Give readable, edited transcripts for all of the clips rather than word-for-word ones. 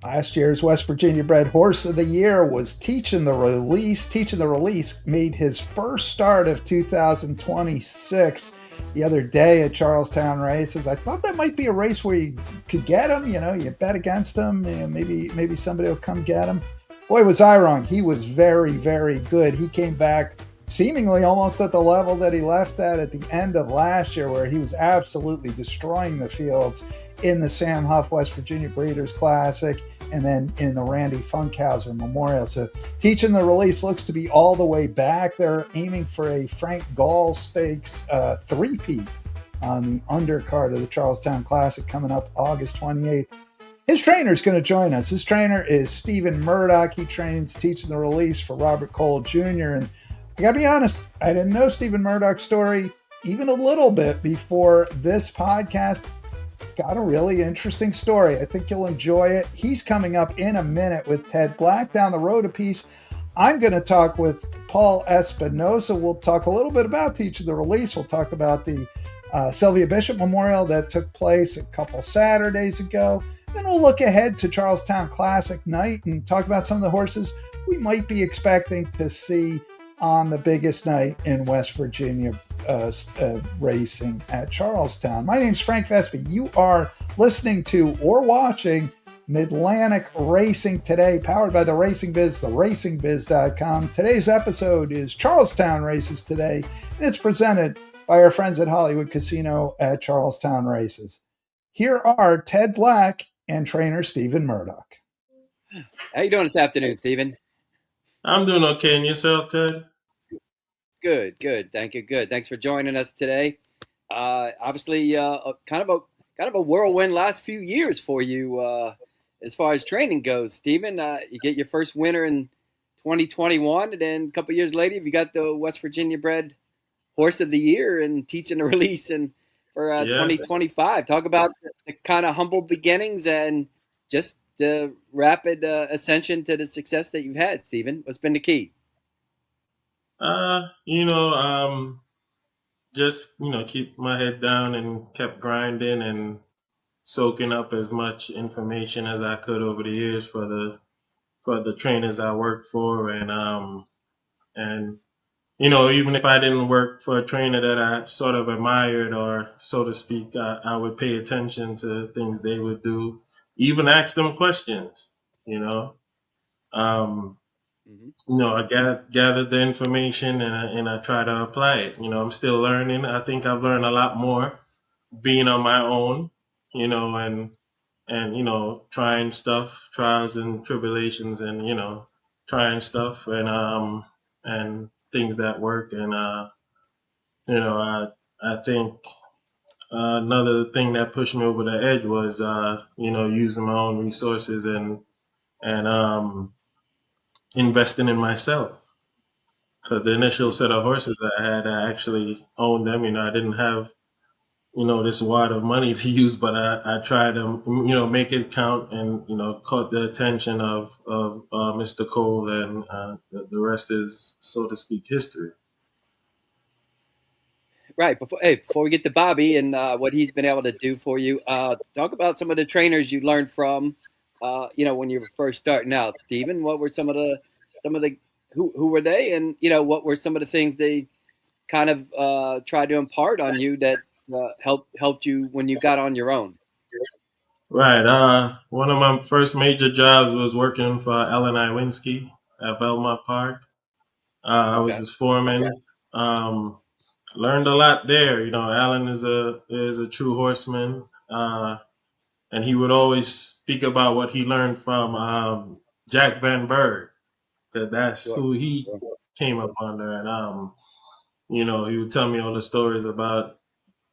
Last year's West Virginia bred Horse of the Year was Teachintherelease. Teachintherelease made his first start of 2026 the other day at Charlestown Races. I thought that might be a race where you could get him. You bet against him. Maybe somebody will come get him. Boy, was I wrong. He was very, very good. He came back seemingly almost at the level that he left at the end of last year, where he was absolutely destroying the fields in the Sam Huff West Virginia Breeders' Classic and then in the Randy Funkhauser Memorial. So Teachintherelease looks to be all the way back. They're aiming for a Frank Gall Stakes three-peat on the undercard of the Charlestown Classic coming up August 28th. His trainer is going to join us. His trainer is Stephen Murdock. He trains Teachintherelease for Robert Klesaris Jr. And I got to be honest, I didn't know Stephen Murdock's story even a little bit before this podcast. Got a really interesting story. I think you'll enjoy it. He's coming up in a minute with Ted Black. Down the road a piece, I'm going to talk with Paul Espinosa. We'll talk a little bit about Teachintherelease. We'll talk about the Sylvia Bishop Memorial that took place a couple Saturdays ago. Then we'll look ahead to Charlestown Classic night and talk about some of the horses we might be expecting to see on the biggest night in West Virginia racing at Charlestown. My name's Frank Vespi. You are listening to or watching Midlantic Racing Today, powered by the Racing Biz, theracingbiz.com. Today's episode is Charlestown Races Today, and it's presented by our friends at Hollywood Casino at Charlestown Races. Here are Ted Black and trainer Stephen Murdock. How you doing this afternoon, Stephen? I'm doing okay. And yourself, Ted? Good. Thank you. Good. Thanks for joining us today. Obviously, kind of a whirlwind last few years for you as far as training goes, Stephen. You get your first winner in 2021, and then a couple years later, you got the West Virginia bred Horse of the Year and Teachintherelease and for 2025. Talk about the kind of humble beginnings and just the rapid ascension to the success that you've had, Stephen. What's been the key? Just keep my head down and kept grinding and soaking up as much information as I could over the years for the trainers I worked for, and even if I didn't work for a trainer that I sort of admired, or so to speak, I would pay attention to things they would do, even ask them questions. I gathered the information and I try to apply it. I'm still learning. I think I've learned a lot more being on my own, and trying stuff, trials and tribulations, and trying stuff and things that work. And I think another thing that pushed me over the edge was using my own resources and investing in myself. So the initial set of horses that I had, I actually owned them. I didn't have, this wad of money to use, but I tried to, make it count and, caught the attention of Mr. Cole, and the rest is, so to speak, history. Right. Before we get to Bobby and what he's been able to do for you, talk about some of the trainers you learned from, when you were first starting out, Stephen. What were some of the who were they, and what were some of the things they kind of tried to impart on you that helped you when you got on your own? Right. One of my first major jobs was working for Alan Iwinsky at Belmont Park. I was his foreman. Learned a lot there. Alan is a true horseman, and he would always speak about what he learned from Jack Van Berg. That's who he came up under, and he would tell me all the stories about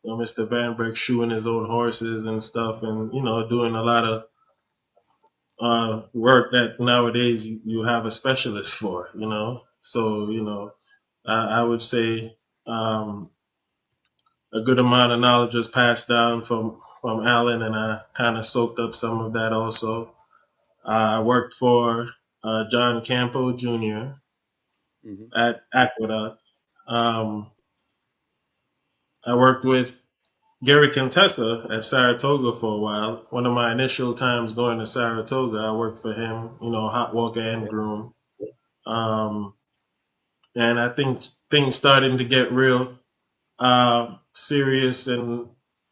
Mr. Van Berg shoeing his own horses and stuff, and doing a lot of work that nowadays you have a specialist for. So I would say a good amount of knowledge was passed down from Alan, and I kind of soaked up some of that also. I worked for John Campo Jr. At Aqueduct. I worked with Gary Contessa at Saratoga for a while. One of my initial times going to Saratoga, I worked for him, hot walker and groom. Um, and I think things starting to get real serious, and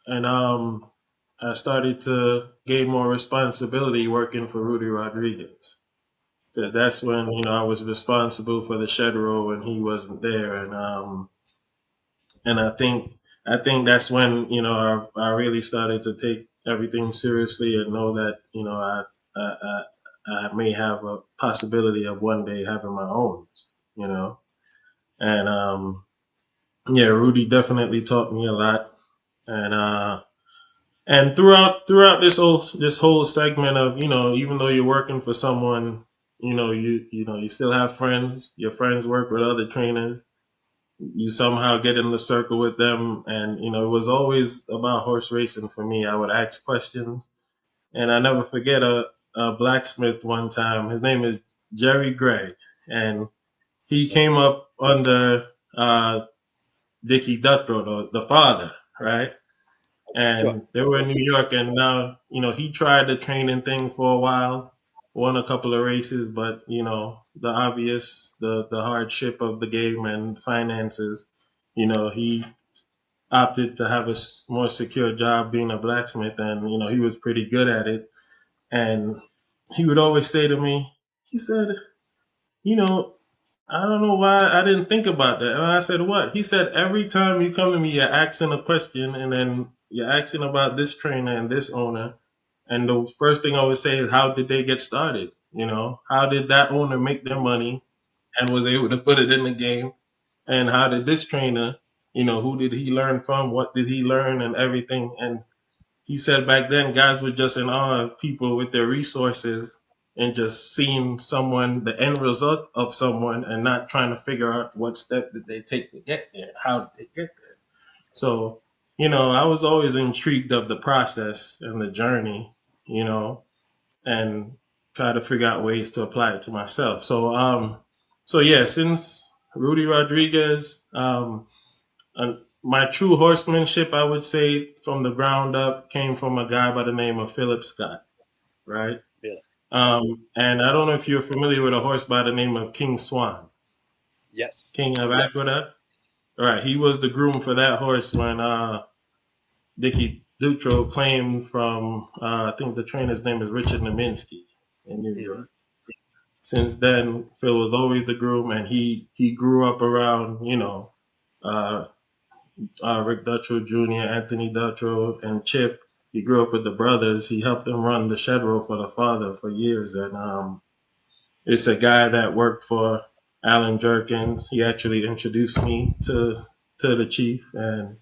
I started to gain more responsibility working for Rudy Rodriguez. Because that's when I was responsible for the shed row when he wasn't there, and I think that's when I really started to take everything seriously and know that I, I I may have a possibility of one day having my own, you know, and yeah, Rudy definitely taught me a lot, and throughout this whole segment of even though you're working for someone, you still have friends. Your friends work with other trainers. You somehow get in the circle with them, and it was always about horse racing for me. I would ask questions, and I never forget a blacksmith one time. His name is Jerry Gray, and he came up under Dickie Dutrow, the father, right? Sure. And they were in New York, and now he tried the training thing for a while, won a couple of races, but the obvious, the hardship of the game and finances, he opted to have a more secure job being a blacksmith, and he was pretty good at it. And he would always say to me, he said, you know, I don't know why I didn't think about that. And I said, what? He said, every time you come to me, you're asking a question, and then you're asking about this trainer and this owner. And the first thing I would say is, how did they get started? How did that owner make their money and was able to put it in the game? And how did this trainer, who did he learn from? What did he learn and everything? And he said back then guys were just in awe of people with their resources and just seeing someone, the end result of someone, and not trying to figure out what step did they take to get there, how did they get there. So I was always intrigued of the process and the journey, and try to figure out ways to apply it to myself. So yeah, since Rudy Rodriguez, my true horsemanship, I would say, from the ground up, came from a guy by the name of Philip Scott, right? Really. And I don't know if you're familiar with a horse by the name of King Swan, Yes. King of Yes. Aqueduct. All right, he was the groom for that horse when Dickie Dutro claimed from, I think the trainer's name is Richard Naminsky in New Hmm. York. Since then, Phil was always the groom, and he grew up around, uh, Rick Duttrow Jr., Anthony Duttrow, and Chip. He grew up with the brothers. He helped them run the shed row for the father for years, and it's a guy that worked for Alan Jerkins. He actually introduced me to the chief, and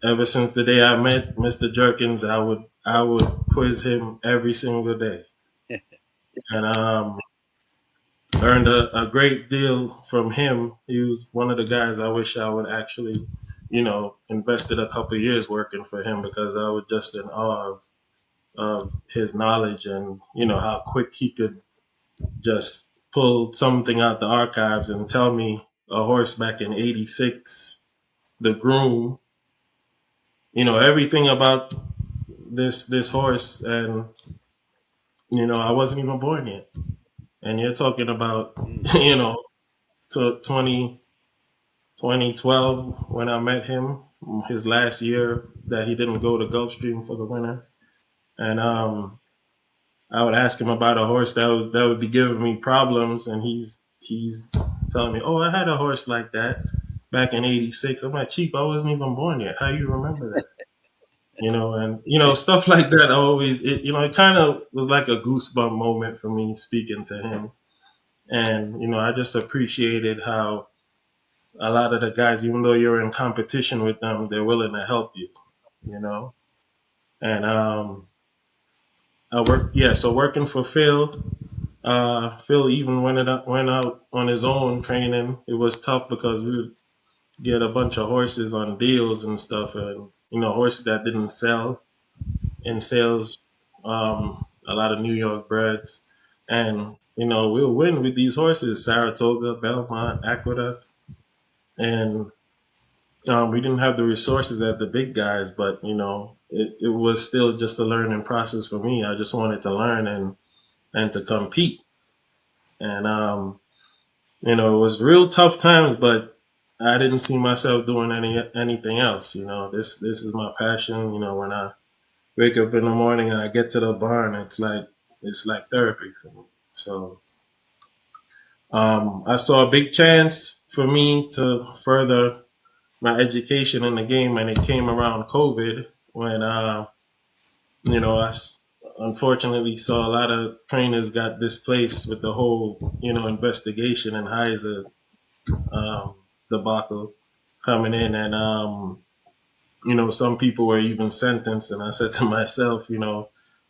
ever since the day I met Mr. Jerkins, I would quiz him every single day, and learned a great deal from him. He was one of the guys I wish I would actually, invested a couple of years working for him, because I was just in awe of his knowledge, and how quick he could just pull something out the archives and tell me a horse back in '86, the groom, everything about this horse, and I wasn't even born yet. And you're talking about Mm. to 2012 when I met him, his last year that he didn't go to Gulfstream for the winter. And Right. I would ask him about a horse that would be giving me problems, and he's telling me, "Oh, I had a horse like that back in '86." I'm like, "Chief, I wasn't even born yet. How you remember that?" And stuff like that. It kind of was like a goosebump moment for me speaking to him, and I just appreciated how a lot of the guys, even though you're in competition with them, they're willing to help you, you know. And so working for Phil, Phil even went out on his own training. It was tough because we would get a bunch of horses on deals and stuff, and horses that didn't sell in sales, a lot of New York breds, and we'll win with these horses: Saratoga, Belmont, Aqueduct, and We didn't have the resources that the big guys, but it was still just a learning process for me. I just wanted to learn and to compete. And it was real tough times, but I didn't see myself doing anything else. This is my passion. When I wake up in the morning and I get to the barn, it's like therapy for me. So I saw a big chance for me to further my education in the game, and it came around COVID when unfortunately saw a lot of trainers got displaced with the whole investigation and Heiser debacle coming in, and some people were even sentenced. And I said to myself,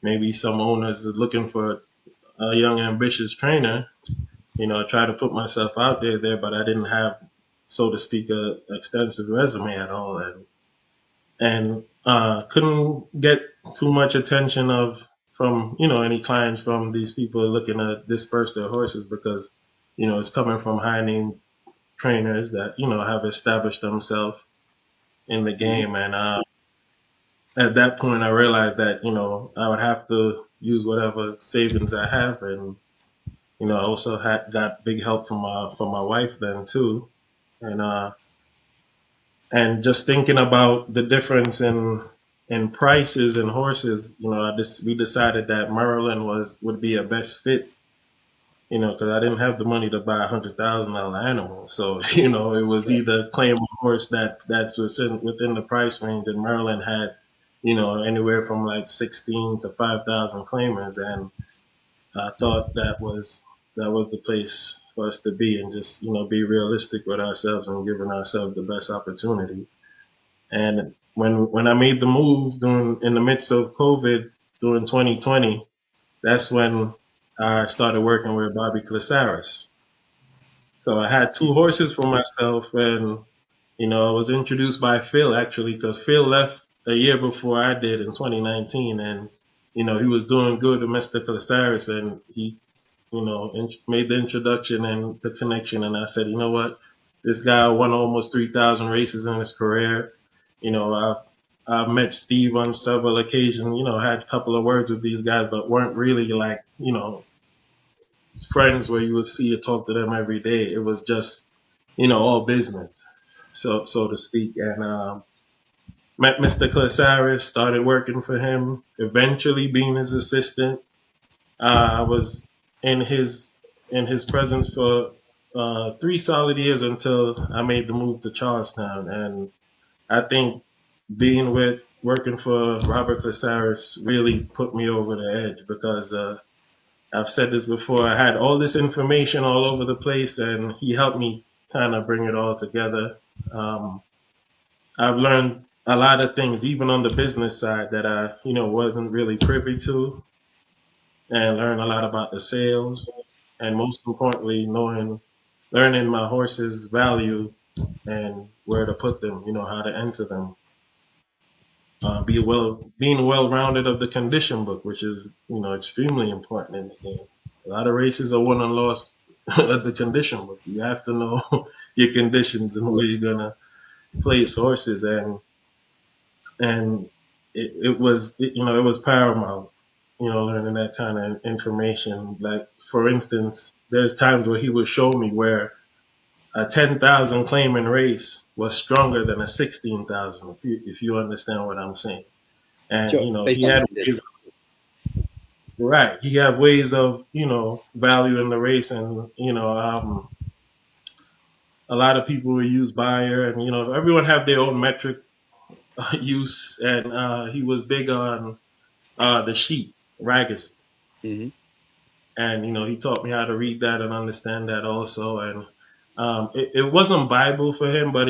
maybe some owners are looking for a young ambitious trainer. I try to put myself out there, but I didn't have, so to speak, a extensive resume at all, and couldn't get too much attention from any clients from these people looking to disperse their horses, because it's coming from high name trainers that have established themselves in the Mm-hmm. game. And at that point I realized that I would have to use whatever savings I have. And I also had got big help from my wife then too. And just thinking about the difference in prices and horses, we decided that Maryland would be a best fit, because I didn't have the money to buy $100,000 animal. So it was Sure. either claim a horse that's within the price range, and Maryland had anywhere from like 16 to 5,000 claimers, and I thought that was the place for us to be, and just be realistic with ourselves and giving ourselves the best opportunity. And when I made the move during in the midst of COVID during 2020, that's when I started working with Bobby Klesaris. So I had two horses for myself, and I was introduced by Phil, actually, because Phil left a year before I did in 2019, and he was doing good with Mr. Klesaris, and he made the introduction and the connection. And I said, you know what, this guy won almost 3,000 races in his career. I met Steve on several occasions. Had a couple of words with these guys, but weren't really like friends where you would see or talk to them every day. It was just all business, so to speak. And met Mr. Klesaris, started working for him, eventually being his assistant. I was in his presence for 3 solid years until I made the move to Charlestown. And I think working for Robert Klesaris really put me over the edge, because I've said this before. I had all this information all over the place, and he helped me kind of bring it all together. Um, I've learned a lot of things, even on the business side, that I wasn't really privy to, and learn a lot about the sales, and most importantly, learning my horse's value and where to put them, how to enter them. Being well rounded of the condition book, which is extremely important in the game. A lot of races are won and lost at the condition book. You have to know your conditions and where you're gonna place horses, and it was paramount, learning that kind of information. Like, for instance, there's times where he would show me where a 10,000 claiming race was stronger than a 16,000, if you understand what I'm saying. And Sure. he Based on the had condition. ways, right? He had ways of valuing the race, and a lot of people will use buyer, and everyone have their own metric use, and he was big on the sheet raggers, Mm-hmm. and he taught me how to read that and understand that also. And it wasn't Bible for him, but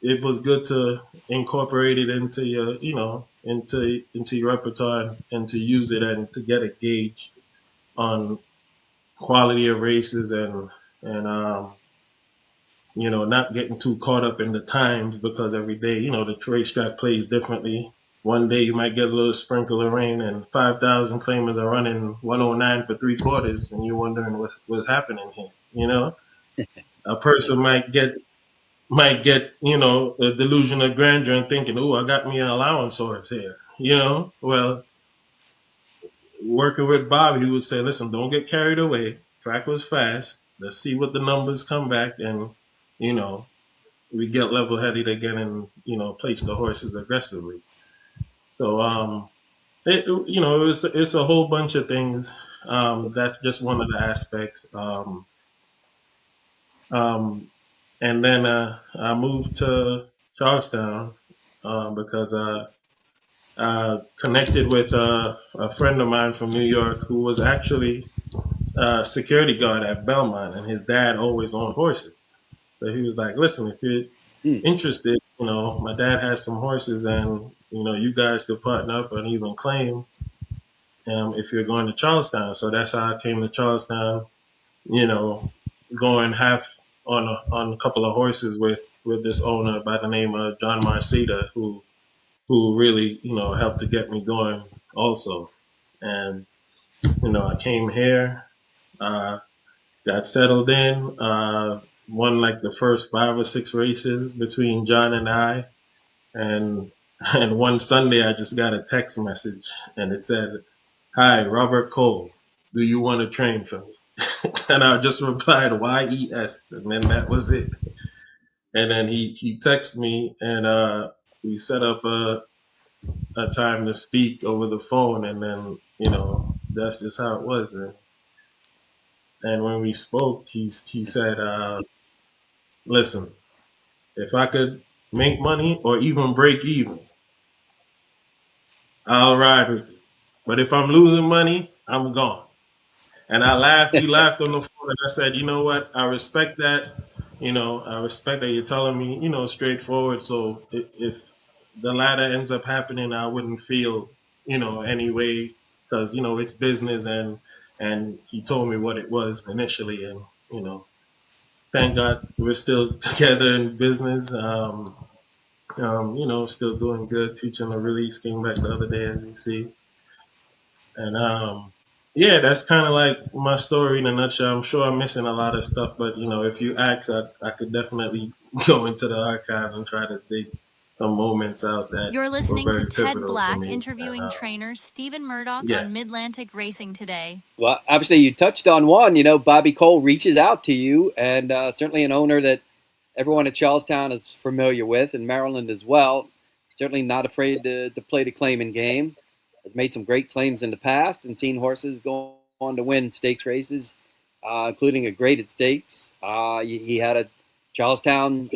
it was good to incorporate it into your into your repertoire, and to use it and to get a gauge on quality of races, and not getting too caught up in the times, because every day, the racetrack plays differently. One day you might get a little sprinkle of rain, and 5,000 claimers are running 109 for 3/4, and you're wondering what's happening here. A person might get might get, a delusion of grandeur and thinking, "Oh, I got me an allowance horse here." Well, working with Bob, he would say, "Listen, don't get carried away. Track was fast. Let's see what the numbers come back, and you know, we get level headed again, and place the horses aggressively." So, it's a whole bunch of things. That's just one of the aspects. Um, and then I moved to Charlestown because connected with a friend of mine from New York who was actually a security guard at Belmont, and his dad always owned horses. So he was like, "Listen, if you're Hmm. interested, my dad has some horses, and you guys could partner up and even claim if you're going to Charlestown." So that's how I came to Charlestown. You know, going half on a couple of horses with this owner by the name of John Marcita, who really helped to get me going also. And I came here, uh, got settled in, won like the first 5 or 6 races between John and I, and and one Sunday I just got a text message and it said, "Hi, Robert Cole. Do you want to train for me?" And I just replied, "YES," and then that was it. And then he texted me, and we set up a time to speak over the phone, and then that's just how it was. And when we spoke, he said, "Listen, if I could make money or even break even, I'll ride with you. But if I'm losing money, I'm gone." And I laughed. We laughed on the phone, and I said, "You know what? I respect that. I respect that you're telling me, straightforward. So if the latter ends up happening, I wouldn't feel, any way, because it's business." And he told me what it was initially, and thank God we're still together in business. Still doing good. Teaching the release came back the other day, as you see. And yeah, that's kind of like my story in a nutshell. I'm sure I'm missing a lot of stuff, but if you ask, I could definitely go into the archives and try to dig some moments out that You're were listening to very Ted pivotal for Black me. And interviewing trainer Stephen Murdock yeah, on Midlantic Racing today. Well, obviously, you touched on one. Bobby Cole reaches out to you, and certainly an owner that everyone at Charlestown is familiar with, and Maryland as well. Certainly not afraid to play the claiming game. Has made some great claims in the past and seen horses go on to win stakes races, including a graded stakes. He had a Charlestown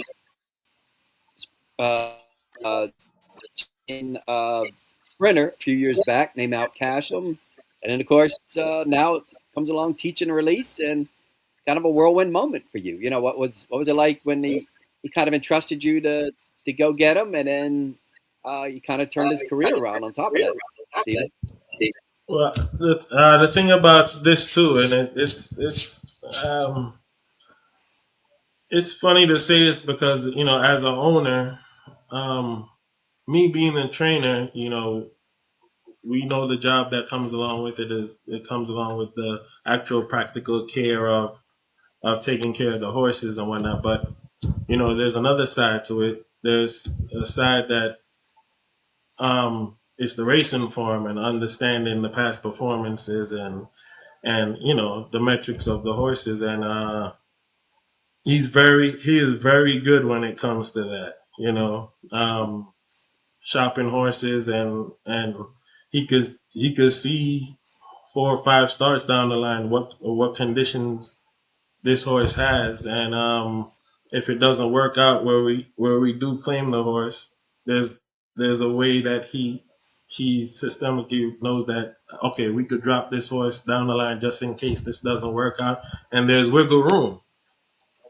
uh, uh, in sprinter a few years back named Out Casham. And then, of course, now comes along teaching a release and kind of a whirlwind moment for you. What was it like when he kind of entrusted you to go get him, and then you kind of turned his career around on top of that, Stephen? well, the thing about this too, and it's funny to say this because as an owner, um, me being a trainer, we know the job that comes along with it is it comes along with the actual practical care of taking care of the horses and whatnot. But there's another side to it. There's a side that is the racing form and understanding the past performances and the metrics of the horses. And he is very good when it comes to that. Shopping horses and he could see 4 or 5 starts down the line what conditions this horse has, and if it doesn't work out where we do claim the horse, there's a way that he systemically knows that, okay, we could drop this horse down the line just in case this doesn't work out, and there's wiggle room.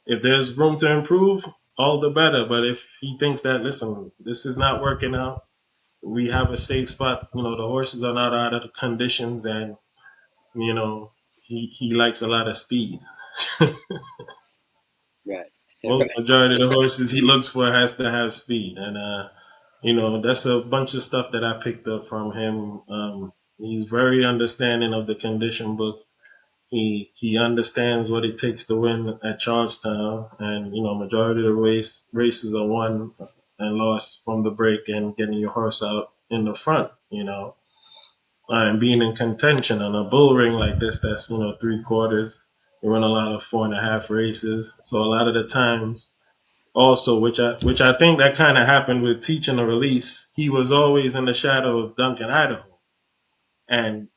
If there's room to improve, all the better. But if he thinks that, listen, this is not working out, we have a safe spot. The horses are not out of the conditions, and he likes a lot of speed. Right. Well, majority of the horses he looks for has to have speed, and that's a bunch of stuff that I picked up from him. He's very understanding of the condition book, He understands what it takes to win at Charlestown, and majority of the races are won and lost from the break and getting your horse out in the front. And being in contention on a bull ring like this, that's 3/4. You run a lot of 4.5 races, so a lot of the times also, which I think that kind of happened with Teachintherelease. He was always in the shadow of Duncan Idaho,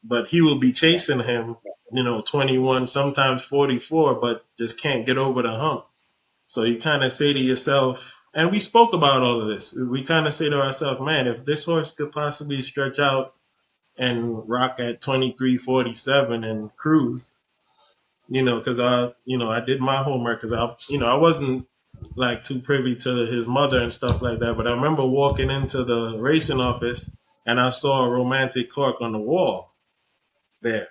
but he will be chasing him, 21, sometimes 44, but just can't get over the hump. So you kind of say to yourself, and we spoke about all of this. We kind of say to ourselves, man, if this horse could possibly stretch out and rock at 23:47 and cruise, because I did my homework, because I wasn't like too privy to his mother and stuff like that. But I remember walking into the racing office and I saw a romantic cork on the wall there.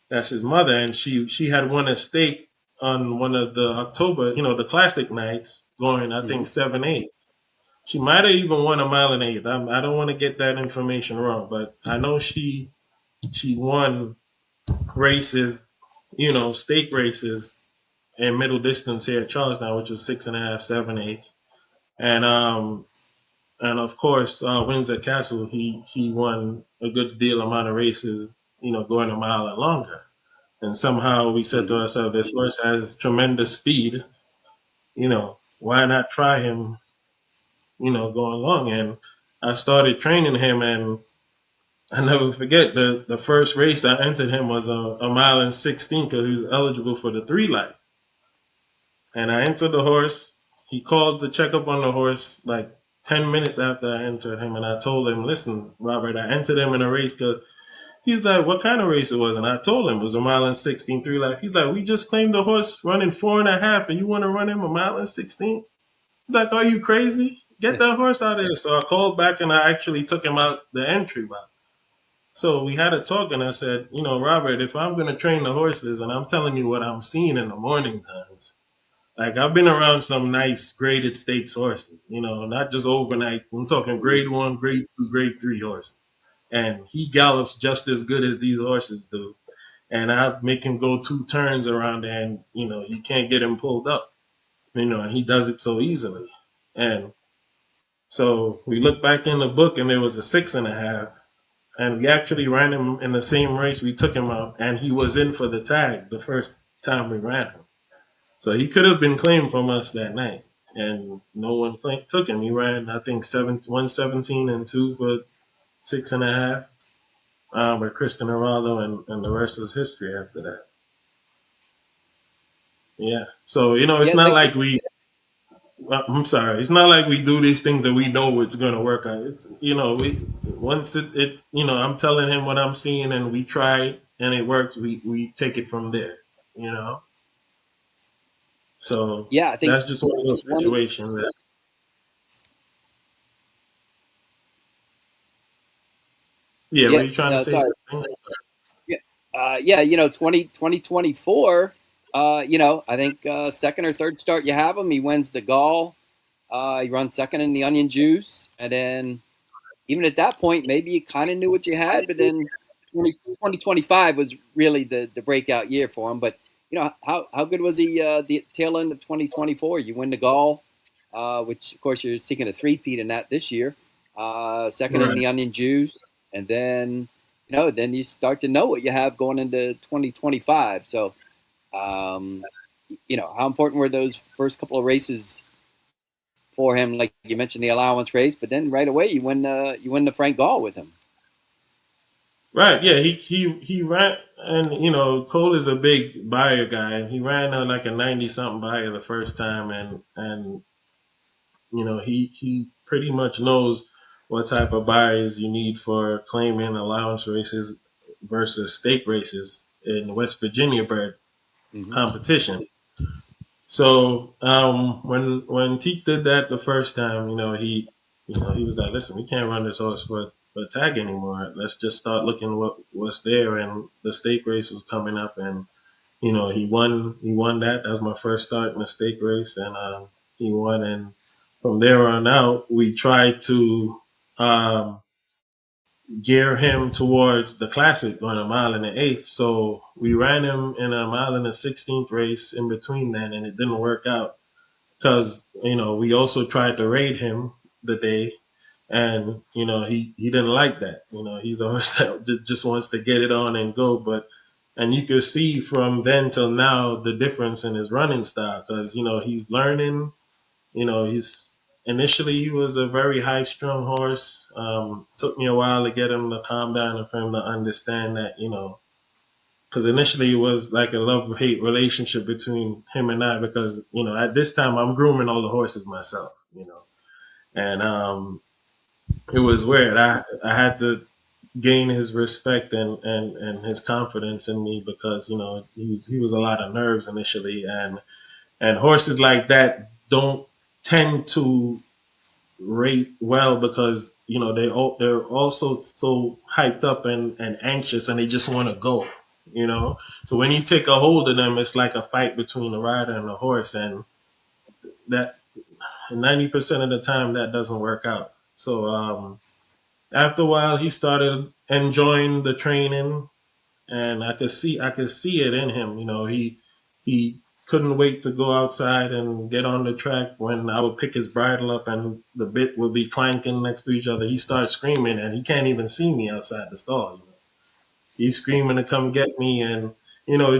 That's his mother, and she had won a stake on one of the October, the classic nights, going I think 7/8. She might have even won a mile and eighth. I don't want to get that information wrong, but I know she won races, stake races in middle distance here at Charlestown, which was 6.5, 7/8, and of course Windsor Castle. He won a good deal amount of races, going a mile and longer. And somehow we said to ourselves, this horse has tremendous speed. Why not try him? Going long. And I started training him, and I never forget the first race I entered him was a mile and 16, because he was eligible for the 3 life. And I entered the horse. He called to check up on the horse like 10 minutes after I entered him. And I told him, listen, Robert, I entered him in a race because he's like, what kind of race it was? And I told him it was a mile and 16, 3 life. He's like, we just claimed the horse running 4.5 and you want to run him a mile and 16? He's like, are you crazy? Get that horse out of there. So I called back and I actually took him out the entry box. So we had a talk, and I said, Robert, if I'm going to train the horses and I'm telling you what I'm seeing in the morning times, like I've been around some nice graded stakes horses, not just overnight. I'm talking grade 1, grade 2, grade 3 horses. And he gallops just as good as these horses do. And I make him go 2 turns around there, and you can't get him pulled up. And he does it so easily. And so we look back in the book, and there was a 6.5. And we actually ran him in the same race. We took him out, and he was in for the tag the first time we ran him. So he could have been claimed from us that night, and no one took him. He ran, I think, 117 and 2 for 6.5 with Kristen Geraldo, and the rest is history after that. Yeah. So it's not like we. I'm sorry. It's not like we do these things that we know it's going to work out. It's we once it I'm telling him what I'm seeing, and we try it and it works. We take it from there. So Yeah, I think that's just one of those situations that. Yeah, what are you trying to say? Yeah, 2024, I think second or third start you have him, he wins the Gall. He runs second in the Onion Juice. And then even at that point, maybe you kind of knew what you had, but then 2025 was really the breakout year for him. But, how good was he the tail end of 2024? You win the Gall, which, of course, you're seeking a 3-peat in that this year. Second in the Onion Juice. And then, then you start to know what you have going into 2025. So, how important were those first couple of races for him? Like you mentioned, the allowance race, but then right away you win the Frank Gall with him. Right. Yeah. He ran, and Cole is a big buyer guy. He ran like a 90-something buyer the first time, and he pretty much knows what type of buyers you need for claiming allowance races versus stake races in West Virginia bred competition. So when Teach did that the first time, he was like, listen, we can't run this horse for tag anymore. Let's just start looking what's there. And the stake race was coming up, and he won that. That was my first start in the stake race, and he won. And from there on out, we tried to gear him towards the classic on a mile and an eighth. So we ran him in a mile and a 16th race in between then, and it didn't work out because, we also tried to raid him the day, and, he didn't like that. He's a horse that just wants to get it on and go. And you could see from then till now the difference in his running style because, he's learning. He's initially he was a very high strung horse. Took me a while to get him to calm down and for him to understand that, because initially it was like a love hate relationship between him and I because, at this time I'm grooming all the horses myself, and it was weird. I had to gain his respect and his confidence in me because, he was a lot of nerves initially, and horses like that don't tend to rate well because they're also so hyped up and anxious and they just want to go. So when you take a hold of them, it's like a fight between the rider and the horse, and that 90% of the time that doesn't work out. So after a while, he started enjoying the training, and I could see it in him. He couldn't wait to go outside and get on the track. When I would pick his bridle up and the bit would be clanking next to each other, he starts screaming, and he can't even see me outside the stall. He's screaming to come get me, and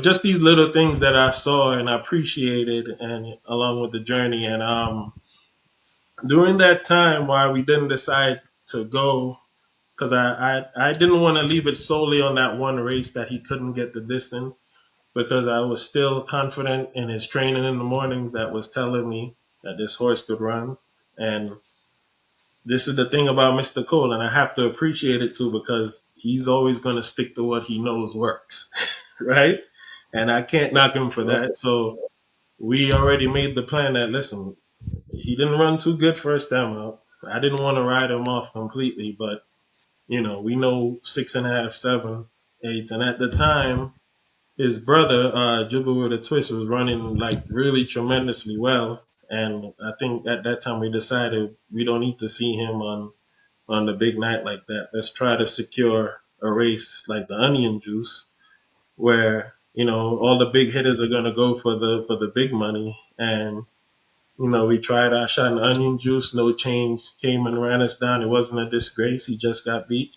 just these little things that I saw and I appreciated, and along with the journey. And during that time, while we didn't decide to go, because I didn't want to leave it solely on that one race that he couldn't get the distance, because I was still confident in his training in the mornings that was telling me that this horse could run. And this is the thing about Mr. Cole, and I have to appreciate it too because he's always going to stick to what he knows works, right? And I can't knock him for that. So we already made the plan that, listen, he didn't run too good first time out. I didn't want to ride him off completely, but we know 6.5, 7, 8, and at the time, his brother, Jibba with a Twist, was running like really tremendously well. And I think at that time we decided we don't need to see him on the big night like that. Let's try to secure a race like the Onion Juice, where all the big hitters are gonna go for the big money. And we tried our shot in Onion Juice, no change, came and ran us down. It wasn't a disgrace. He just got beat.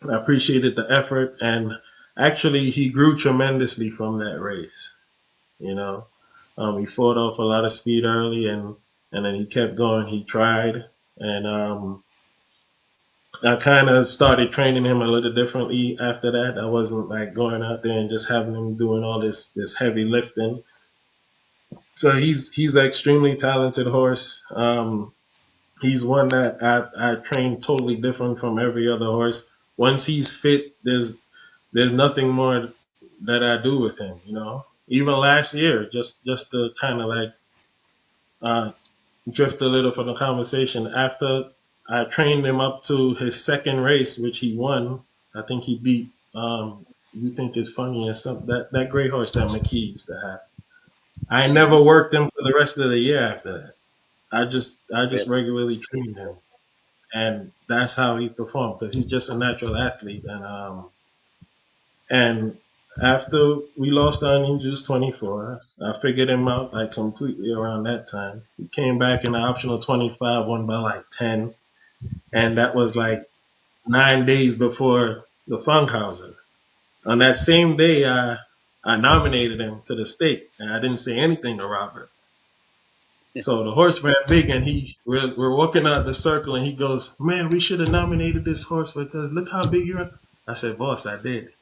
I appreciated the effort, and actually he grew tremendously from that race. You know, he fought off a lot of speed early, and then he kept going. He tried, and I kind of started training him a little differently after that. I wasn't like going out there and just having him doing all this heavy lifting. So he's an extremely talented horse. He's one that I train totally different from every other horse. Once he's fit, there's nothing more that I do with him. Even last year, just to kind of like uh, drift a little from the conversation. After I trained him up to his second race, which he won, I think he beat. You think it's funny as some that gray horse that McKee used to have. I never worked him for the rest of the year after that. I just Really? regularly trained him, and that's how he performed because he's just a natural athlete. And after we lost on in Juice 24, I figured him out like completely around that time. He came back in the optional 25, won by like 10, and that was like 9 days before the Funkhauser. On that same day, I nominated him to the stake, and I didn't say anything to Robert. So the horse ran big, and we're walking out the circle, and he goes, "Man, we should have nominated this horse because look how big you are." I said, "Boss, I did."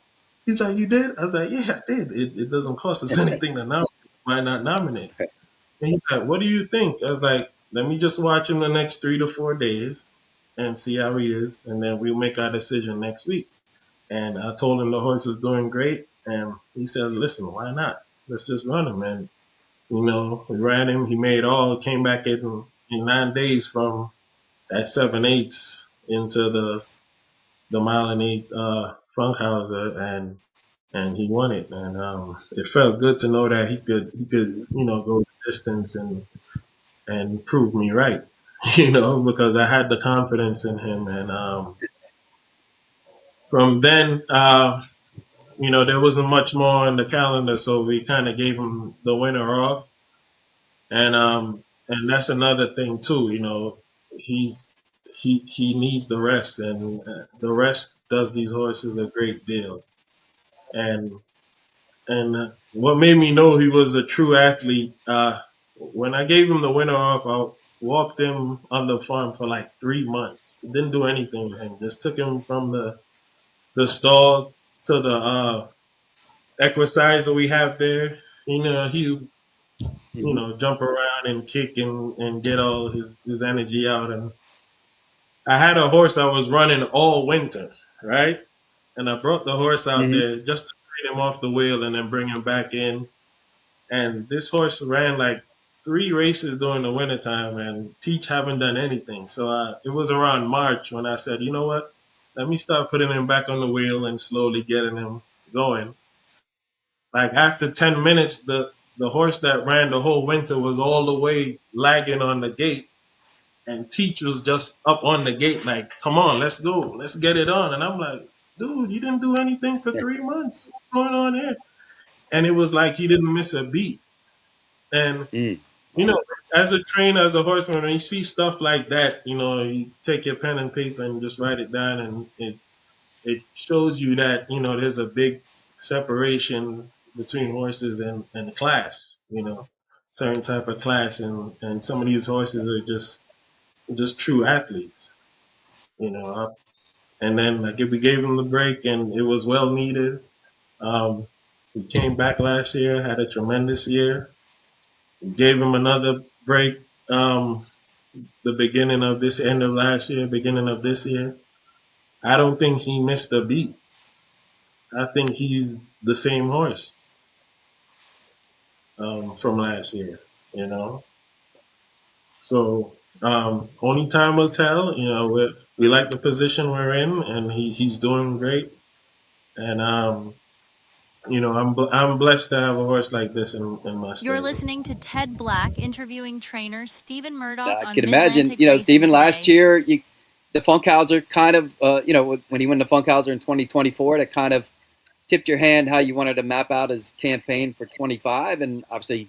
He's like, "You did?" I was like, "Yeah, I did. It doesn't cost us anything to nominate. Why not nominate?" And he's like, "What do you think?" I was like, "Let me just watch him the next 3 to 4 days and see how he is, and then we'll make our decision next week." And I told him the horse was doing great, and he said, "Listen, why not? Let's just run him." And we ran him. He made all. Came back in 9 days from that 7/8 into the mile and eight Funkhauser, and he won it. And it felt good to know that he could go the distance and prove me right. because I had the confidence in him. And from then, there wasn't much more on the calendar, so we kind of gave him the winter off. And that's another thing too. He's he needs the rest, and the rest does these horses a great deal. And what made me know he was a true athlete, when I gave him the winter off, I walked him on the farm for like 3 months. Didn't do anything with him. Just took him from the stall to the exercise that we have there. He jump around and kick and get all his energy out. And I had a horse I was running all winter, right? And I brought the horse out Mm-hmm. there just to train him off the wheel and then bring him back in. And this horse ran like 3 races during the wintertime, and Teach haven't done anything. So it was around March when I said, you know what? Let me start putting him back on the wheel and slowly getting him going. Like after 10 minutes, the horse that ran the whole winter was all the way lagging on the gate. And Teach was just up on the gate, like, come on, let's go. Let's get it on. And I'm like, dude, you didn't do anything for 3 months. What's going on here? And it was like he didn't miss a beat. And, Mm. you know, as a trainer, as a horseman, when you see stuff like that, you take your pen and paper and just write it down. And it shows you that, there's a big separation between horses and class, certain type of class. And some of these horses are just true athletes, you know. And then like if we gave him the break and it was well needed. He came back last year, had a tremendous year. We gave him another break, the beginning of this end of last year, beginning of this year. I don't think he missed a beat. I think he's the same horse, from last year, you know. So only time will tell. We like the position we're in, and he's doing great. And I'm blessed to have a horse like this in my You're stable. listening to Ted Black interviewing trainer Stephen Murdock I on can imagine, Midlantic Racing Stephen, today. last year, the Funkhauser kind of, when he won the Funkhauser in 2024, that kind of tipped your hand how you wanted to map out his campaign for 25. And obviously,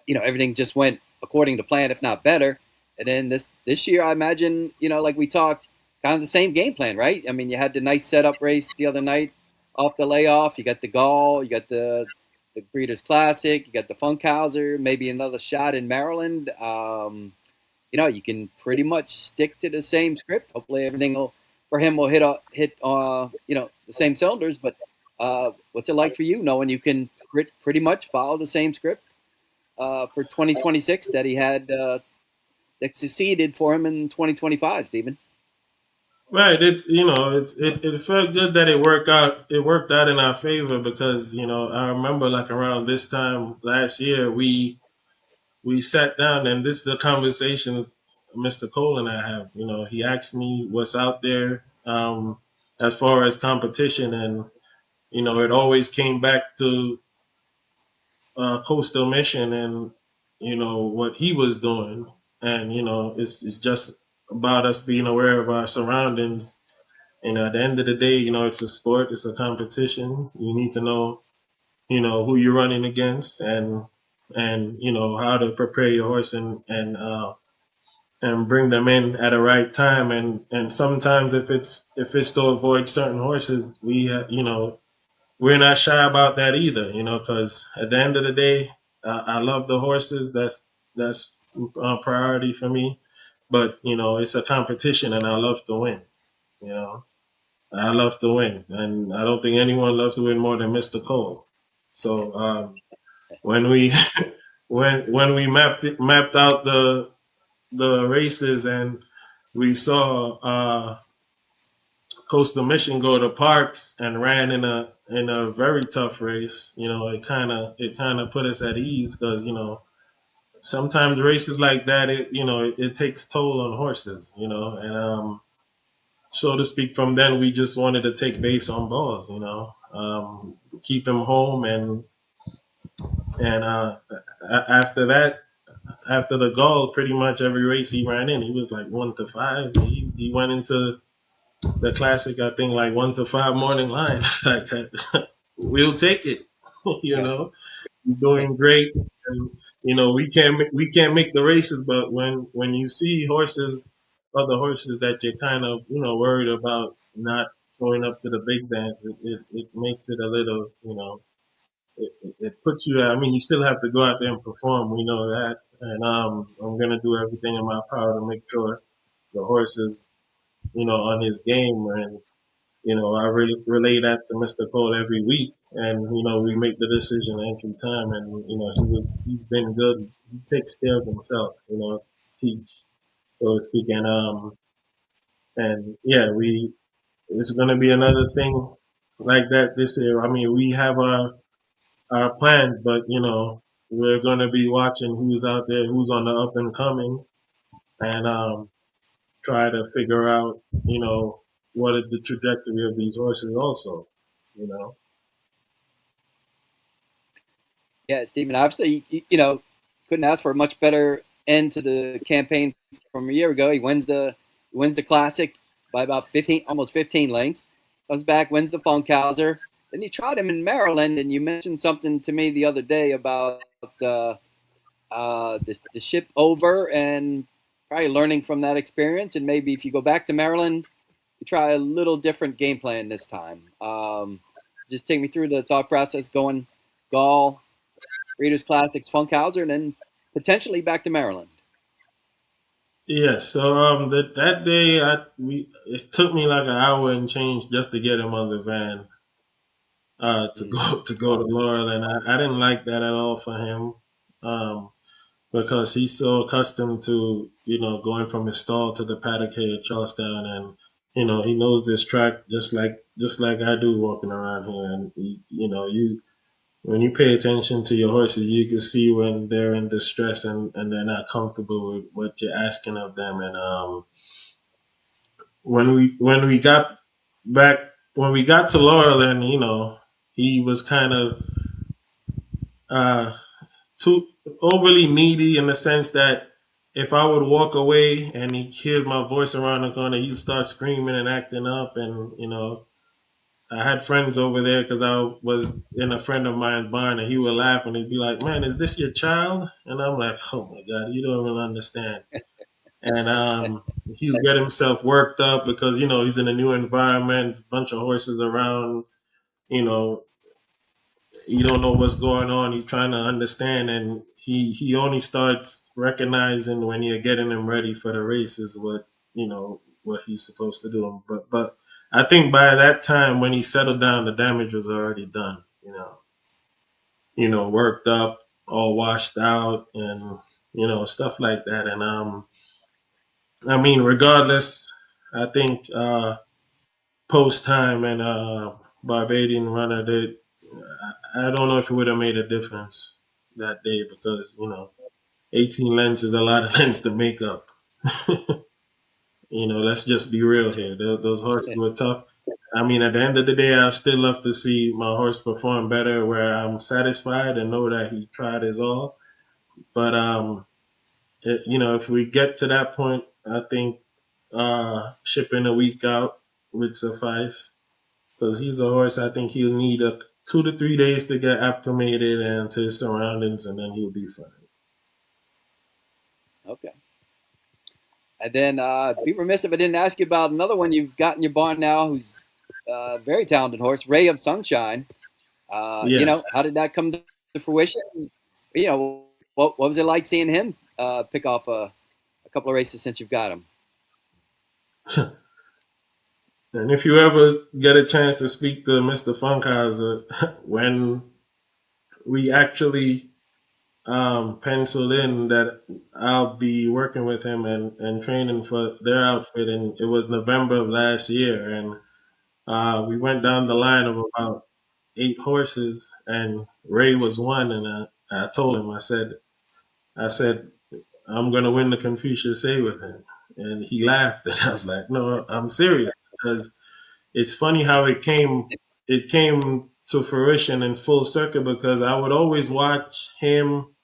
everything just went according to plan, if not better. And then this year, I imagine, like we talked, kind of the same game plan, right? I mean, you had the nice setup race the other night off the layoff. You got the Gall, you got the Breeders' Classic, you got the Funkhauser, maybe another shot in Maryland. You can pretty much stick to the same script. Hopefully, everything for him will hit the same cylinders. But what's it like for you, knowing you can pretty much follow the same script for 2026 that he had that succeeded for him in 2025, Stephen? Right. It felt good that it worked out. It worked out in our favor because I remember like around this time last year we sat down, and this is the conversations Mr. Cole and I have. He asked me what's out there, as far as competition, and it always came back to Coastal Mission and what he was doing, and it's just about us being aware of our surroundings. And at the end of the day, it's a sport, it's a competition. You need to know, who you're running against, and how to prepare your horse and bring them in at the right time. And sometimes if it's to avoid certain horses, we're not shy about that either. Because at the end of the day, I love the horses. That's a priority for me. But it's a competition, and I love to win. You know. I love to win, and I don't think anyone loves to win more than Mr. Cole. So when we when we mapped out the races, and we saw Coastal Mission go to Parks and ran in a very tough race, it kind of put us at ease because sometimes races like that it takes toll on horses, and so to speak. From then, we just wanted to take base on balls, keep him home, and after that, after the Gall, pretty much every race he ran in, he was like 1-5. He went into the Classic, I think, like 1-5 morning line. Like we'll take it. You Yeah. know, he's doing great, and we can't make the races, but when you see other horses that you're kind of worried about not showing up to the big dance, it makes it a little it puts you. I mean, you still have to go out there and perform. We know that, and I'm gonna do everything in my power to make sure the horse is on his game. And I relay that to Mr. Cole every week, and we make the decision every time. And he's been good. He takes care of himself. Teach, so to speak. And yeah, it's gonna be another thing like that this year. I mean, we have our plans, but we're gonna be watching who's out there, who's on the up and coming, and try to figure out what is the trajectory of these horses also. You know. Yeah, Stephen, obviously, couldn't ask for a much better end to the campaign from a year ago. He wins the Classic by about 15, almost 15 lengths. Comes back, wins the Funkhauser. Then you tried him in Maryland, and you mentioned something to me the other day about the ship over and probably learning from that experience. And maybe if you go back to Maryland, you try a little different game plan this time. Just take me through the thought process going Gall, Breeders' Classics, Funkhauser, and then potentially back to Maryland. Yeah, so that day it took me like an hour and change just to get him on the van to go to Laurel, and I didn't like that at all for him because he's so accustomed to going from his stall to the paddock here at Charlestown, and he knows this track just like I do walking around here. And you when you pay attention to your horses, you can see when they're in distress and they're not comfortable with what you're asking of them. And when we got back when we got to Laurel, and he was kind of uh, too overly needy in the sense that if I would walk away and he hears my voice around the corner, he'd start screaming and acting up. And I had friends over there because I was in a friend of mine's barn, and he would laugh and he'd be like, "Man, is this your child?" And I'm like, "Oh my God, you don't even understand." And he'll get himself worked up because he's in a new environment, bunch of horses around. You know, you don't know what's going on. He's trying to understand, and he only starts recognizing when you're getting him ready for the races what he's supposed to do. But I think by that time when he settled down, the damage was already done. Worked up, all washed out, and stuff like that. And I mean, regardless, I think post time and Barbadian Runner did. I don't know if it would have made a difference that day because 18 lengths is a lot of lengths to make up. Let's just be real here. Those horses were tough. I mean, at the end of the day, I still love to see my horse perform better, where I'm satisfied and know that he tried his all. But if we get to that point, I think shipping a week out would suffice because he's a horse. I think he'll need 2 to 3 days to get acclimated and to his surroundings, and then he'll be fine. Okay. And then be remiss if I didn't ask you about another one you've got in your barn now who's a very talented horse, Ray of Sunshine. Yes. How did that come to fruition? What was it like seeing him pick off a couple of races since you've got him? And if you ever get a chance to speak to Mr. Funkhauser, when we actually penciled in that I'll be working with him and training for their outfit, and it was November of last year, and we went down the line of about 8 horses, and Ray was one, and I told him, I said, I'm gonna win the Confucius A with him, and he laughed, and I was like, no, I'm serious, because it's funny how it came to fruition in full circle because I would always watch him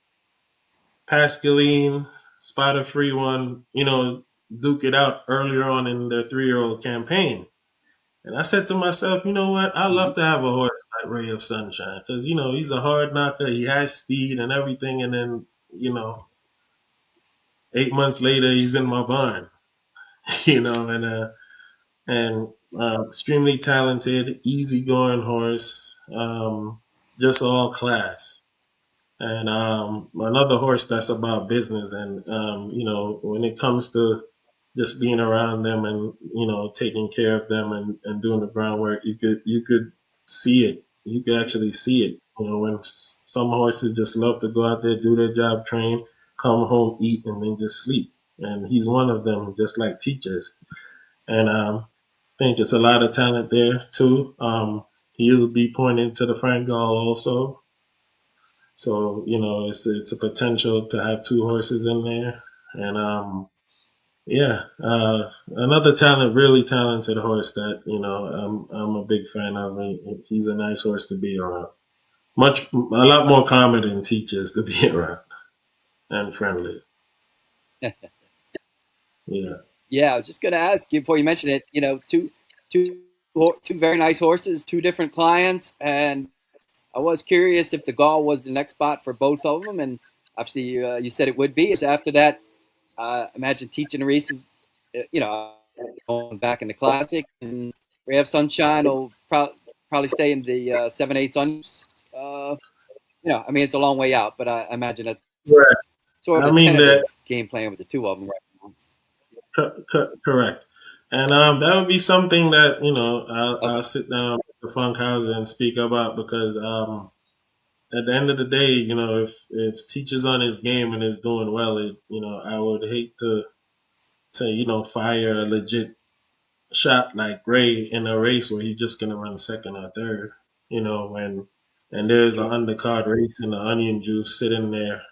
Pascaline, Spider Free one, duke it out earlier on in the 3-year-old campaign. And I said to myself, you know what? I'd love to have a horse like Ray of Sunshine because, he's a hard knocker. He has speed and everything. And then, 8 months later, he's in my barn, and extremely talented, easygoing horse, just all class. And another horse that's about business. And, when it comes to just being around them and, taking care of them and doing the groundwork, you could see it. You could actually see it. When some horses just love to go out there, do their job, train, come home, eat, and then just sleep. And he's one of them, just like teachers. And I think it's a lot of talent there too. He'll be pointing to the Frank Gall also. So, it's a potential to have 2 horses in there. And another really talented horse that, I'm a big fan of. He's a nice horse to be around. A lot more common than teachers to be around and friendly. Yeah. Yeah, I was just going to ask you before you mentioned it, two very nice horses, 2 different clients. And I was curious if the Gall was the next spot for both of them. And obviously you said it would be. Is after that, imagine Teachintherelease is, going back in the classic, and Ray of Sunshine will probably stay in the 7/8 on. It's a long way out, but I imagine it's right. sort of a tentative game plan with the 2 of them right now. Correct. And that would be something that, I'll sit down with Mr. Funkhauser and speak about because at the end of the day, if Teacher's on his game and is doing well, I would hate to fire a legit shot like Ray in a race where he's just gonna run second or third, and there's an undercard race in the onion juice sitting there,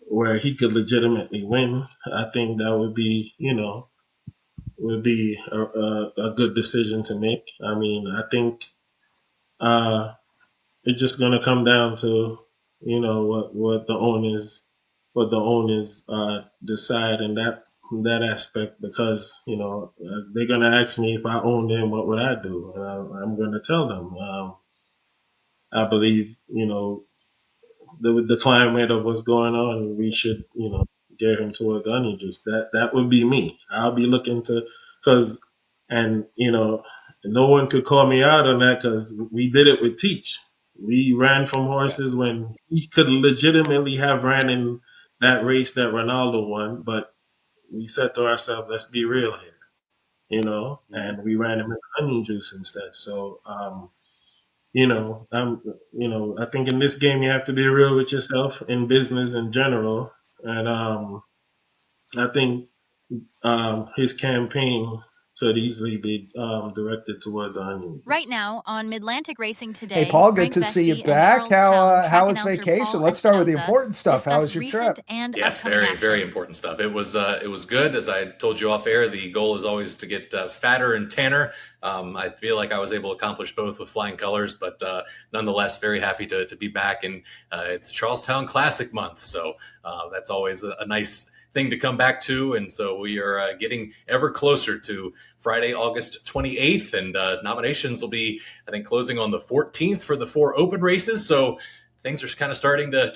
where he could legitimately win. I think that would be, a good decision to make. I think it's just gonna come down to, what the owners decide in that aspect because they're gonna ask me if I owned him, what would I do? And I'm gonna tell them I believe the climate of what's going on, we should get him toward the onion juice. That would be me. I'll be looking to no one could call me out on that because we did it with Teach. We ran from horses when he could legitimately have ran in that race that Ronaldo won, but we said to ourselves, let's be real here, and we ran him in onion juice instead. So, I think in this game you have to be real with yourself in business in general, and I think his campaign could easily be directed toward the onion juice. Right now on Midlantic Racing Today. Hey, Paul, Frank good to see Vesky you back. How was announcer vacation? Paul Let's start with the Espinosa important stuff. How was your recent trip? And Yes, upcoming very, action. very important stuff. It was good. As I told you off air, the goal is always to get fatter and tanner. I feel like I was able to accomplish both with flying colors, but nonetheless, very happy to be back. And it's Charlestown Classic month, so that's always a nice thing to come back to. And so we are getting ever closer to Friday, August 28th, and nominations will be, I think, closing on the 14th for the 4 open races. So things are kind of starting to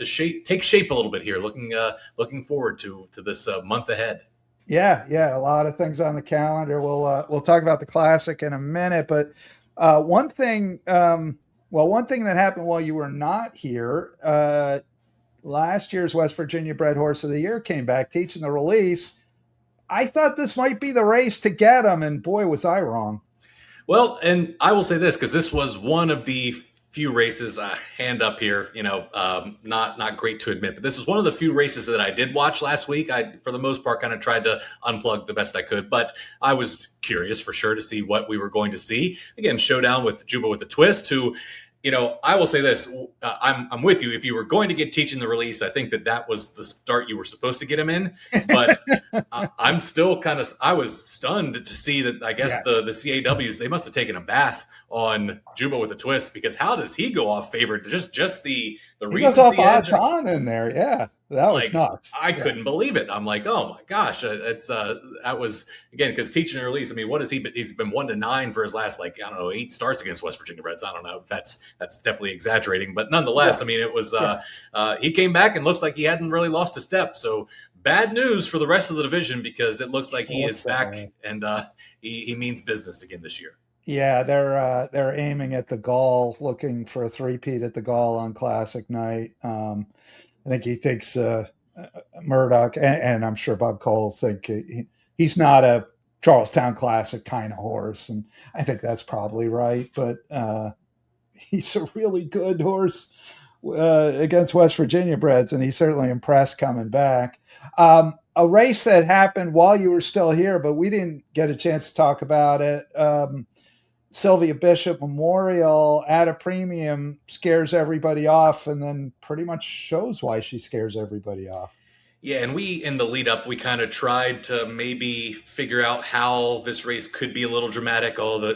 take shape a little bit here. Looking forward to this month ahead. Yeah, a lot of things on the calendar. We'll talk about the Classic in a minute, but one thing that happened while you were not here, last year's West Virginia Bred Horse of the Year came back, Teachintherelease. I thought this might be the race to get him, and boy, was I wrong. Well, and I will say this, because this was one of the few races, hand up here, not great to admit, but this was one of the few races that I did watch last week. I, for the most part, kind of tried to unplug the best I could, but I was curious for sure to see what we were going to see. Again, showdown with Juba with the Twist, who, I will say this, I'm with you. If you were going to get Teachintherelease, I think that was the start you were supposed to get him in. But I'm still I was stunned to see that, I guess, the CAWs, they must have taken a bath on Juba with a Twist, because how does he go off favored? Just the the He goes off recency edge. on in there. Yeah, that was nuts. I couldn't believe it. I'm like, oh my gosh, it's that was again because Teachintherelease. I mean, what has he been? He's been 1-9 for his last 8 starts against West Virginia Breds. I don't know. That's definitely exaggerating, but nonetheless, I mean, it was he came back and looks like he hadn't really lost a step. So bad news for the rest of the division because it looks like he is back and he means business again this year. Yeah, they're aiming at the Gall, looking for a three-peat at the Gall on Classic night. I think he thinks Murdock, and I'm sure Bob Cole think he's not a Charlestown Classic kind of horse, and I think that's probably right. But he's a really good horse against West Virginia breds, and he certainly impressed coming back. A race that happened while you were still here, but we didn't get a chance to talk about it. Sylvia Bishop Memorial at a premium scares everybody off and then pretty much shows why she scares everybody off. Yeah, and we, in the lead up, we kind of tried to maybe figure out how this race could be a little dramatic. All the,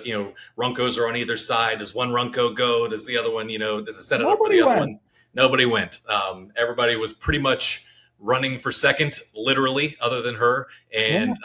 Runcos are on either side. Does one Runco go? Does the other one, does it set it up for the other one? Nobody went. Everybody was pretty much running for second, literally, other than her. And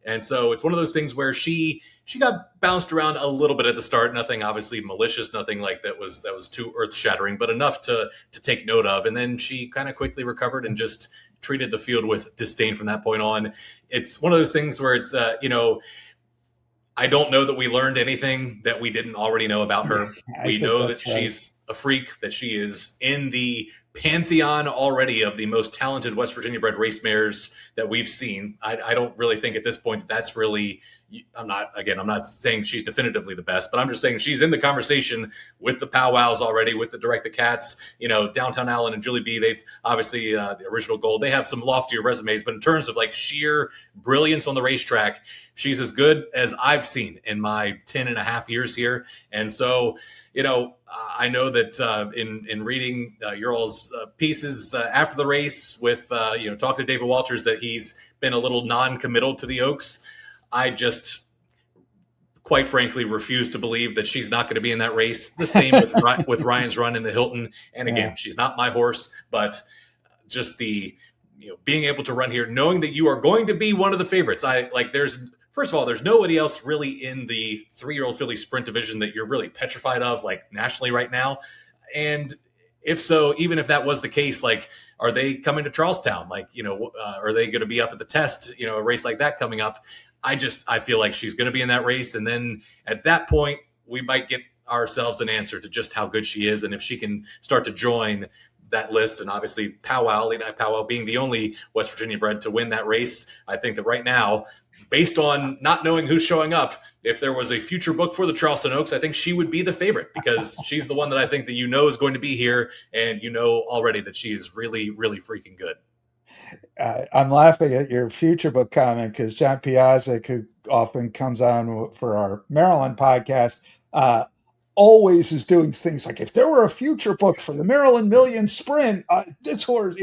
and so it's one of those things where she got bounced around a little bit at the start. Nothing obviously malicious, nothing like that was too earth shattering, but enough to take note of. And then she kind of quickly recovered and just treated the field with disdain from that point on. It's one of those things where it's I don't know that we learned anything that we didn't already know about her. We know that she's a freak, that she is in the pantheon already of the most talented West Virginia bred race mares that we've seen. I don't really think at this point that's really, I'm not saying she's definitively the best, but I'm just saying she's in the conversation with the powwows already, with the Direct the Cats, Downtown Allen and Julie B. They've obviously the original gold. They have some loftier resumes, but in terms of sheer brilliance on the racetrack, she's as good as I've seen in my 10 and a half years here. And so, I know that in reading your all's pieces after the race with, talking to David Walters, that he's been a little non-committal to the Oaks. I just, quite frankly, refuse to believe that she's not going to be in that race. The same with Ryan's Run in the Hilton. And again, she's not my horse, but just the, being able to run here, knowing that you are going to be one of the favorites. First of all, there's nobody else really in the 3-year-old filly sprint division that you're really petrified of, nationally right now. And if so, even if that was the case, are they coming to Charlestown? Are they going to be up at the test, a race like that coming up? I feel like she's going to be in that race. And then at that point, we might get ourselves an answer to just how good she is. And if she can start to join that list, and obviously Lady Night Powwow being the only West Virginia bred to win that race, I think that right now, based on not knowing who's showing up, if there was a future book for the Charleston Oaks, I think she would be the favorite because she's the one that I think that is going to be here, and already that she is really, really freaking good. I'm laughing at your future book comment because John Piazza, who often comes on for our Maryland podcast, always is doing things like, if there were a future book for the Maryland Million Sprint, this horse,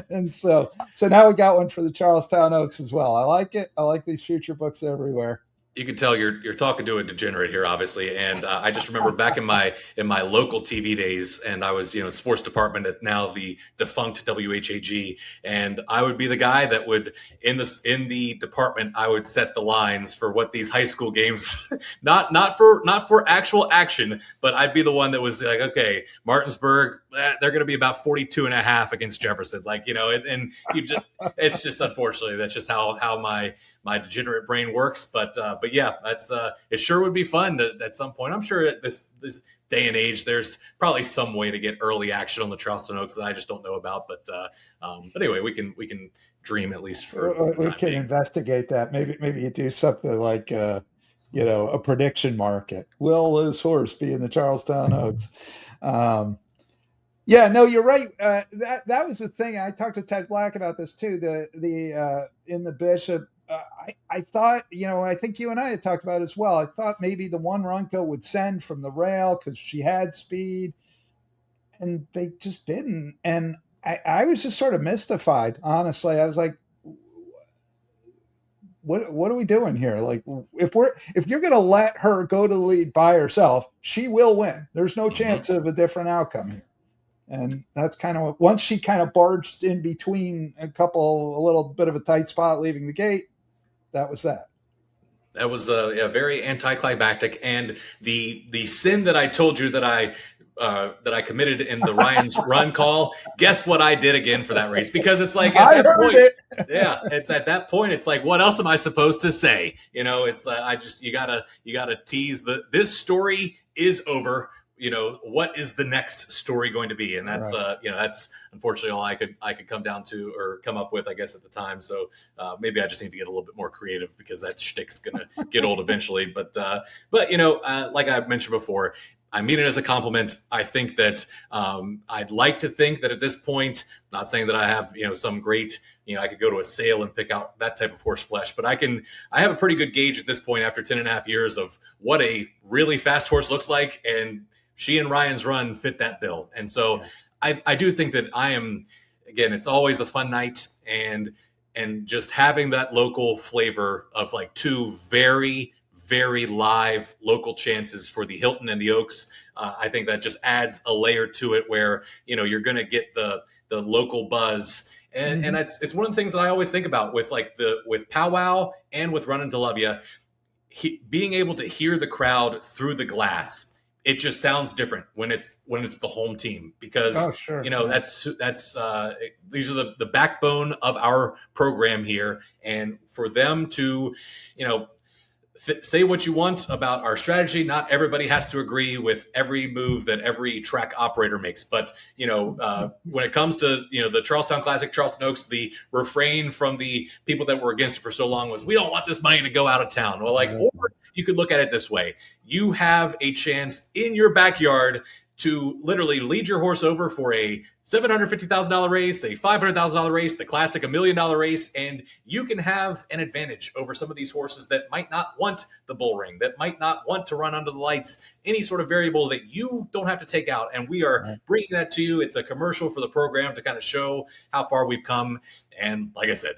and so now we got one for the Charlestown Oaks as well. I like it. I like these future books everywhere. You can tell you're talking to a degenerate here, obviously. And I just remember back in my local TV days, and I was sports department at now the defunct WHAG, and I would be the guy that would in the department I would set the lines for what these high school games, not for actual action, but I'd be the one that was like, okay, Martinsburg, they're going to be about 42.5 against Jefferson, and you just it's just unfortunately that's just how my degenerate brain works, but yeah, that's it. Sure would be fun at some point. I'm sure at this day and age, there's probably some way to get early action on the Charleston Oaks that I just don't know about. But anyway, we can dream at least for. We can investigate that. Maybe you do something like a prediction market. Will this horse be in the Charlestown Oaks? Yeah, no, you're right. That was the thing. I talked to Ted Black about this too. The in the Bishop. I thought, I think you and I had talked about it as well. I thought maybe the one Runco would send from the rail because she had speed, and they just didn't. And I was just sort of mystified, honestly. I was like, what are we doing here? If you're going to let her go to the lead by herself, she will win. There's no chance of a different outcome here. And that's kind of once she kind of barged in between a little bit of a tight spot leaving the gate. That was that. That was very anticlimactic, and the sin that I told you that I committed in the Ryan's Run call. Guess what I did again for that race? Because it's like at that point, it's at that point, it's like, what else am I supposed to say? It's you gotta tease this story is over. What is the next story going to be? And that's right. That's unfortunately all I could come down to or come up with, I guess, at the time. So maybe I just need to get a little bit more creative because that shtick's gonna get old eventually. But like I mentioned before, I mean it as a compliment. I think that I'd like to think that at this point, not saying that I have some great I could go to a sale and pick out that type of horse flesh, but I have a pretty good gauge at this point after 10.5 years of what a really fast horse looks like, and she and Ryan's Run fit that bill. And so I do think that I am, again, it's always a fun night, and just having that local flavor of like two very, very live local chances for the Hilton and the Oaks. I think that just adds a layer to it where, you're going to get the local buzz. And it's one of the things that I always think about with with Powwow and with Running to Love Ya, being able to hear the crowd through the glass. It just sounds different when it's the home team because that's these are the backbone of our program here, and for them to say what you want about our strategy. Not everybody has to agree with every move that every track operator makes, but when it comes to the Charlestown Classic, Charleston Oaks, the refrain from the people that were against it for so long was, we don't want this money to go out of town. Well, or you could look at it this way: you have a chance in your backyard to literally lead your horse over for a $750,000 race, a $500,000 race, the Classic $1 million race, and you can have an advantage over some of these horses that might not want the bull ring, that might not want to run under the lights, any sort of variable that you don't have to take out. And we are bringing that to you. It's a commercial for the program to kind of show how far we've come. And like I said,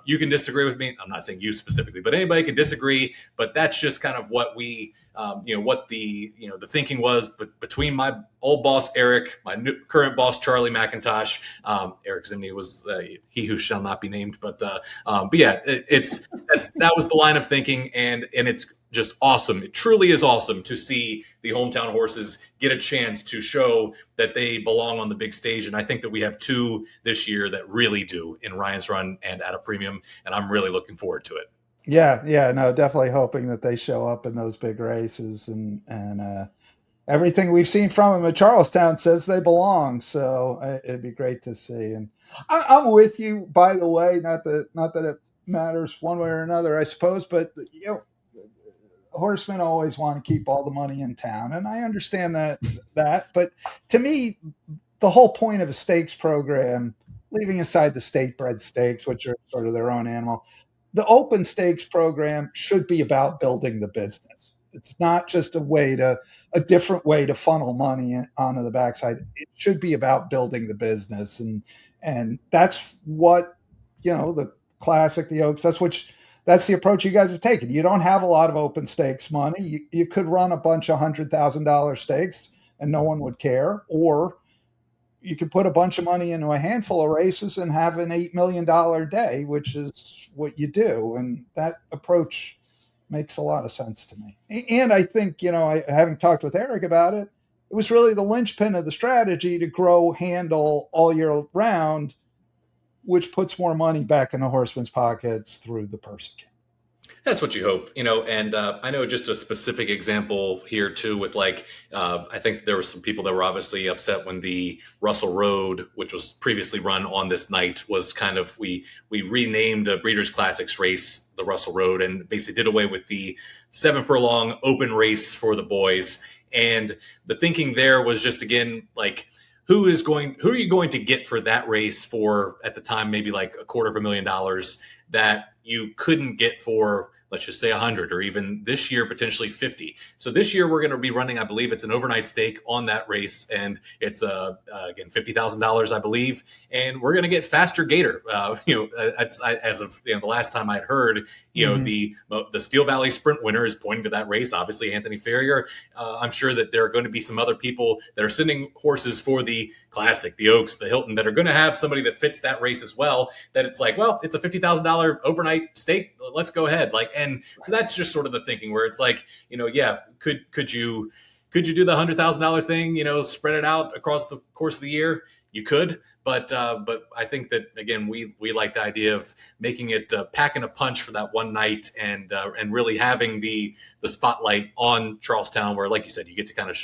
you can disagree with me. I'm not saying you specifically, but anybody can disagree. But that's just kind of what we, what the thinking was. But between my old boss Eric, my current boss Charlie McIntosh, Eric Zimney was he who shall not be named. But yeah, that was the line of thinking, and it's just awesome. It truly is awesome to see the hometown horses get a chance to show that they belong on the big stage. And I think that we have two this year that really do, in Ryan's Run and at a premium. And I'm really looking forward to it. Yeah. No, definitely hoping that they show up in those big races, and everything we've seen from them at Charlestown says they belong. So it'd be great to see. And I'm with you, by the way, not that it matters one way or another, I suppose, but horsemen always want to keep all the money in town, and I understand that. But to me, the whole point of a stakes program, leaving aside the state-bred stakes, which are sort of their own animal, the open stakes program should be about building the business. It's not just a different way to funnel money onto the backside. It should be about building the business, and that's what the Classic, the Oaks. That's the approach you guys have taken. You don't have a lot of open stakes money. You could run a bunch of $100,000 stakes and no one would care. Or you could put a bunch of money into a handful of races and have an $8 million day, which is what you do. And that approach makes a lot of sense to me. And I think, having talked with Eric about it, it was really the linchpin of the strategy to grow handle all year round, which puts more money back in the horsemen's pockets through the purse account. That's what you hope, and I know just a specific example here too with I think there were some people that were obviously upset when the Russell Road, which was previously run on this night, was kind of, we renamed a Breeders' Classics race, the Russell Road, and basically did away with the 7 furlong open race for the boys. And the thinking there was just, again, who are you going to get for that race for, at the time, maybe $250,000 that you couldn't get for let's just say 100, or even this year, potentially 50. So this year we're going to be running, I believe it's an overnight stake on that race. And it's, again, $50,000, I believe. And we're going to get faster gator. As of the last time I'd heard, the Steel Valley Sprint winner is pointing to that race. Obviously, Anthony Ferrier. I'm sure that there are going to be some other people that are sending horses for the Classic, the Oaks, the Hilton, that are going to have somebody that fits that race as well. That it's like, well, it's a $50,000 overnight stake. Let's go ahead. And so that's just sort of the thinking where it's like, could you do the $100,000 thing? Spread it out across the course of the year. You could, but I think that, again, we like the idea of making it packing a punch for that one night, and really having the spotlight on Charlestown, where, like you said, you get to kind of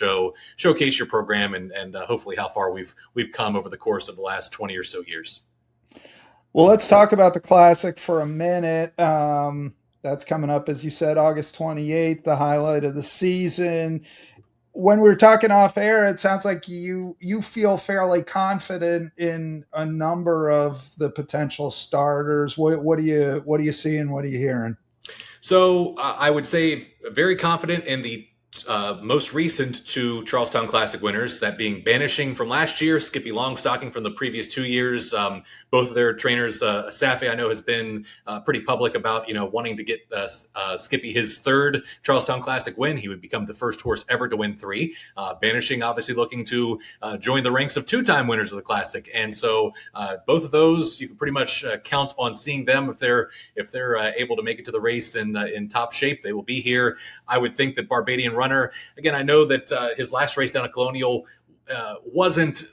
showcase your program and hopefully how far we've come over the course of the last 20 or so years. Well, let's talk about the Classic for a minute. That's coming up, as you said, August 28th, the highlight of the season. When we were talking off air, it sounds like you feel fairly confident in a number of the potential starters. What do you seeing? What are you hearing? So I would say very confident in the most recent two Charlestown Classic winners, that being Banishing from last year, Skippylongstocking from the previous 2 years. Both of their trainers, Safi, I know, has been pretty public about wanting to get Skippy his third Charlestown Classic win. He would become the first horse ever to win 3. Banishing obviously looking to join the ranks of 2-time winners of the Classic, and so both of those you can pretty much count on seeing them if they're able to make it to the race in top shape. They will be here. I would think that Barbadian Runner, again, I know that his last race down at Colonial wasn't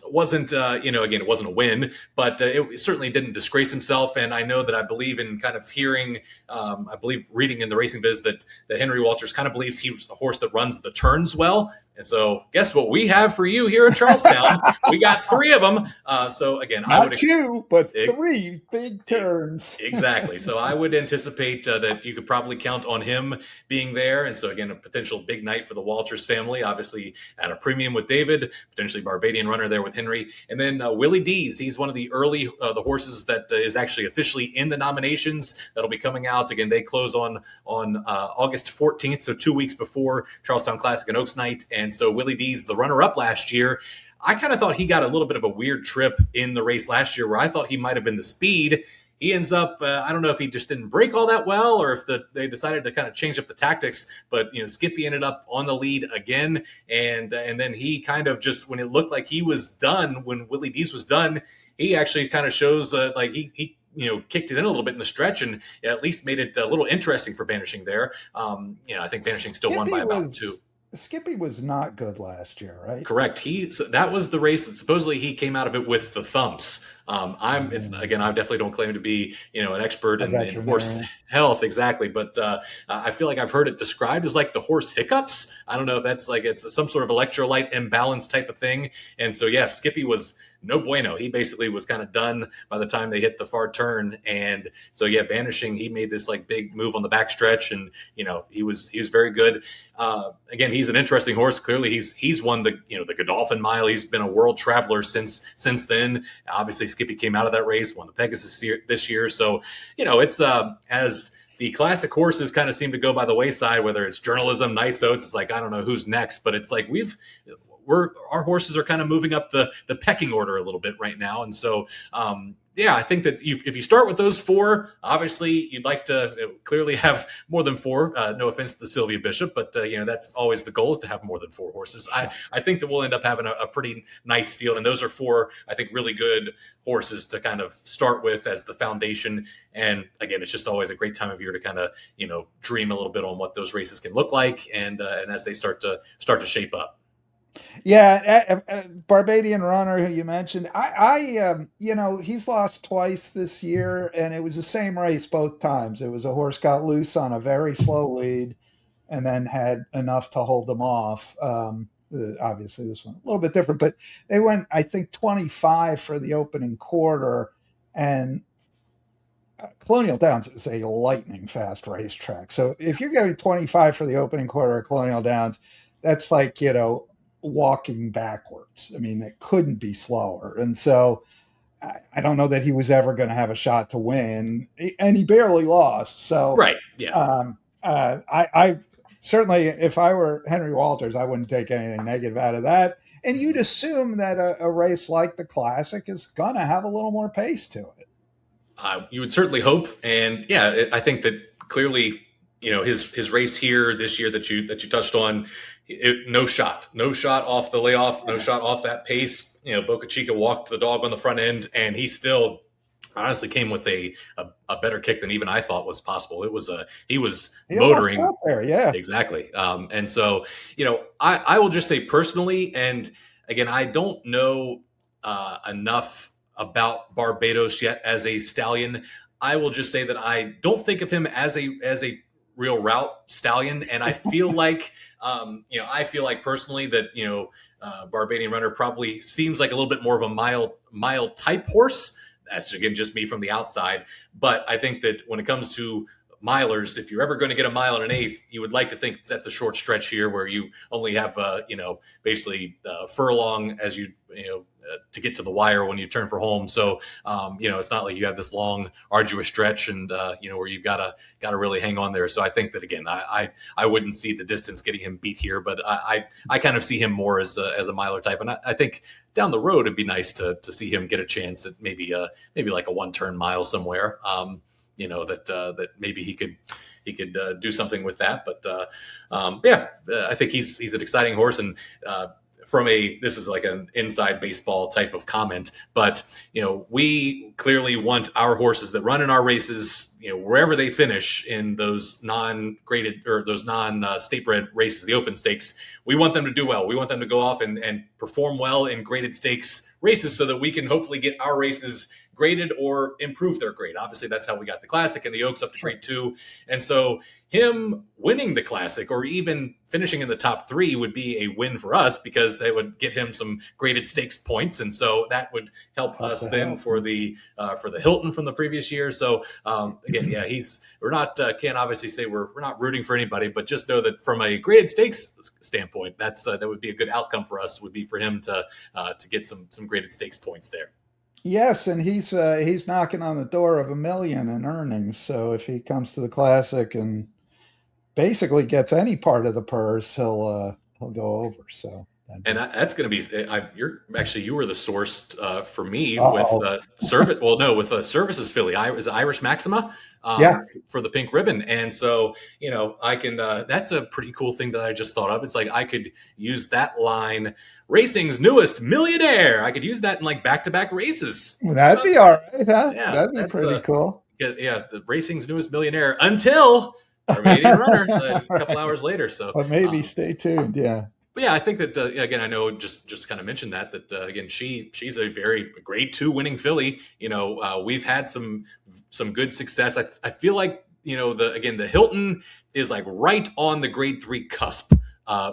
again, it wasn't a win, but it certainly didn't disgrace himself. And I know that I believe in kind of hearing, I believe reading in the racing biz that Henry Walters kind of believes he's a horse that runs the turns well. And so guess what we have for you here in Charlestown? We got 3 of them. So again, I would 2, but 3 big turns. Exactly. So I would anticipate that you could probably count on him being there. And so again, a potential big night for the Walters family, obviously at a premium with David, potentially Barbadian Runner there with Henry. And then Willy D's, he's one of the early, the horses that is actually officially in the nominations that'll be coming out. Again, they close on August 14th. So 2 weeks before Charlestown Classic and Oaks night. And so Willy D's the runner-up last year. I kind of thought he got a little bit of a weird trip in the race last year where I thought he might have been the speed. He ends up, I don't know if he just didn't break all that well or if they decided to kind of change up the tactics, but Skippy ended up on the lead again. And then he kind of just, when it looked like he was done, when Willy D's was done, he actually kind of shows like he kicked it in a little bit in the stretch and at least made it a little interesting for Banishing there. I think Banishing still won by about 2. Skippy was not good last year, right? Correct. That was the race that supposedly he came out of it with the thumps. I definitely don't claim to be, an expert in horse health exactly, but I feel like I've heard it described as like the horse hiccups. I don't know if that's like it's some sort of electrolyte imbalance type of thing. And so Skippy was no bueno. He basically was kind of done by the time they hit the far turn. And so Banishing, he made this like big move on the backstretch, and he was very good. Again, he's an interesting horse. Clearly, he's won the Godolphin Mile. He's been a world traveler since then. Obviously, Skippy came out of that race, won the Pegasus this year. So it's as the classic horses kind of seem to go by the wayside, whether it's journalism, nice oats, it's like I don't know who's next, but it's like our horses are kind of moving up the pecking order a little bit right now. And so, I think that if you start with those 4, obviously you'd like to clearly have more than 4. No offense to the Sylvia Bishop, but that's always the goal, is to have more than 4 horses. I think that we'll end up having a pretty nice field. And those are 4, I think, really good horses to kind of start with as the foundation. And again, it's just always a great time of year to kind of, dream a little bit on what those races can look like. And as they start to shape up. Yeah, Barbadian Runner, who you mentioned, he's lost twice this year, and it was the same race both times. It was a horse got loose on a very slow lead and then had enough to hold them off. Obviously, this one a little bit different, but they went, I think, 25 for the opening quarter, and Colonial Downs is a lightning fast racetrack. So if you're going 25 for the opening quarter at Colonial Downs, that's like, walking backwards. I mean, it couldn't be slower. And so I don't know that he was ever going to have a shot to win, and he barely lost. So, right, yeah. I certainly, if I were Henry Walters, I wouldn't take anything negative out of that. And you'd assume that a race like the Classic is going to have a little more pace to it. You would certainly hope, and yeah, I think that clearly, his race here this year that you touched on, no shot off the layoff, no shot off that pace. Boca Chica walked the dog on the front end, and he still honestly came with a better kick than even I thought was possible. He was motoring there, yeah, exactly. And so I will just say personally, and again, I don't know enough about Barbados yet as a stallion. I will just say that I don't think of him as a real route stallion, and I feel like personally that Barbadian Runner probably seems like a little bit more of a mile type horse. That's again just me from the outside, but I think that when it comes to milers, if you're ever going to get a mile and an eighth, you would like to think it's at the short stretch here where you only have basically furlong as to get to the wire when you turn for home. So it's not like you have this long arduous stretch and where you've got to really hang on there. So I think that again, I wouldn't see the distance getting him beat here, but I kind of see him more as a miler type, and I think down the road it'd be nice to see him get a chance at maybe like a one turn mile somewhere. That maybe he could do something with that. But I think he's an exciting horse, and this is like an inside baseball type of comment, but we clearly want our horses that run in our races, wherever they finish in those non-graded or those non-state bred races, the open stakes, we want them to do well. We want them to go off and perform well in graded stakes races so that we can hopefully get our races graded or improve their grade. Obviously, that's how we got the Classic and the Oaks up to grade 2. And so him winning the Classic or even finishing in the top 3 would be a win for us because they would get him some graded stakes points. And so that would help us then for the Hilton from the previous year. So again, yeah, we're not, can't obviously say we're not rooting for anybody, but just know that from a graded stakes standpoint, that would be a good outcome for us, would be for him to get some graded stakes points there. Yes, and he's knocking on the door of $1 million in earnings. So if he comes to the Classic and basically gets any part of the purse, he'll go over. So, and that's going to be. You were the source for me with service. Well, no, with Services filly. Is Irish Maxima. For the pink ribbon. And so, I can, that's a pretty cool thing that I just thought of. It's like, I could use that line, racing's newest millionaire. I could use that in like back-to-back races. That'd be all right, huh? Yeah, that'd be pretty cool. Yeah. The racing's newest millionaire until Barbadian Runner a couple hours later. So, but maybe stay tuned. Yeah. But yeah, I think that again, I know just kind of mentioned that again, she's a very grade 2 winning filly. We've had some good success. I feel like the Hilton is like right on the grade 3 cusp.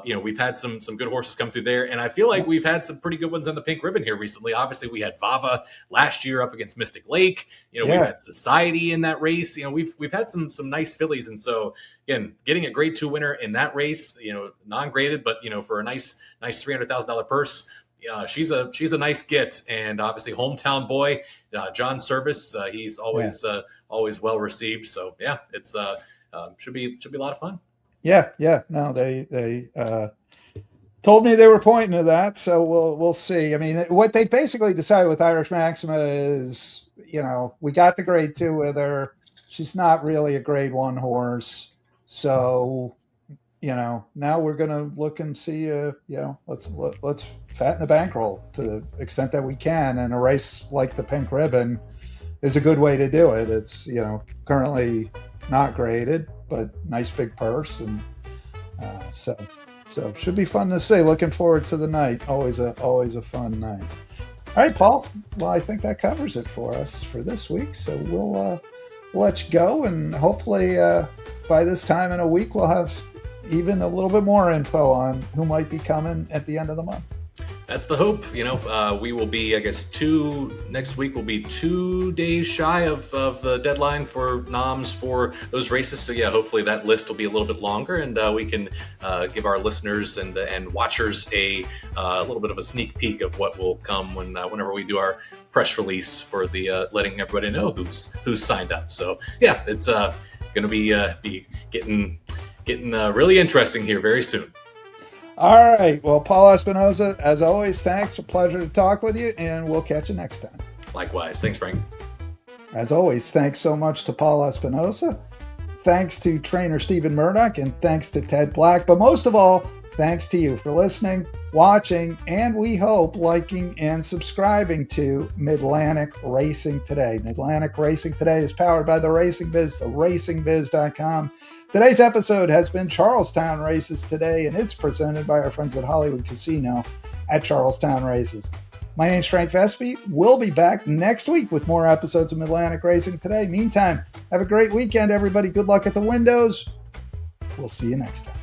We've had some good horses come through there, and I feel like we've had some pretty good ones on the pink ribbon here recently. Obviously, we had Vava last year up against Mystic Lake. We've had Society in that race. We've had some nice fillies, and so again, getting a grade 2 winner in that race, non-graded, but for a nice $300,000 purse. She's a nice get, and obviously hometown boy, John Service. He's always well received. So yeah, it's should be a lot of fun. Yeah. No, they told me they were pointing to that, so we'll see. I mean, what they basically decided with Irish Maxima is, we got the grade 2 with her. She's not really a grade 1 horse, so now we're going to look and see. Let's fatten the bankroll to the extent that we can, and a race like the pink ribbon is a good way to do it. It's currently not graded, but nice big purse, and so should be fun to see. Looking forward to the night. Always a fun night. All right, Paul. Well, I think that covers it for us for this week. So we'll let you go, and hopefully by this time in a week we'll have even a little bit more info on who might be coming at the end of the month. That's the hope. We will be, I guess, next week will be 2 days shy of the deadline for noms for those races. So yeah, hopefully that list will be a little bit longer, and we can give our listeners and watchers a little bit of a sneak peek of what will come whenever we do our press release for the letting everybody know who's signed up. So yeah, it's going to be getting really interesting here very soon. All right. Well, Paul Espinosa, as always, thanks. A pleasure to talk with you, and we'll catch you next time. Likewise. Thanks, Frank. As always, thanks so much to Paul Espinosa. Thanks to trainer Stephen Murdock, and thanks to Ted Black. But most of all, thanks to you for listening, watching, and we hope liking and subscribing to Mid-Atlantic Racing Today. Mid-Atlantic Racing Today is powered by The Racing Biz, theracingbiz.com. Today's episode has been Charlestown Races Today, and it's presented by our friends at Hollywood Casino at Charlestown Races. My name's Frank Vespi. We'll be back next week with more episodes of Mid-Atlantic Racing Today. Meantime, have a great weekend, everybody. Good luck at the windows. We'll see you next time.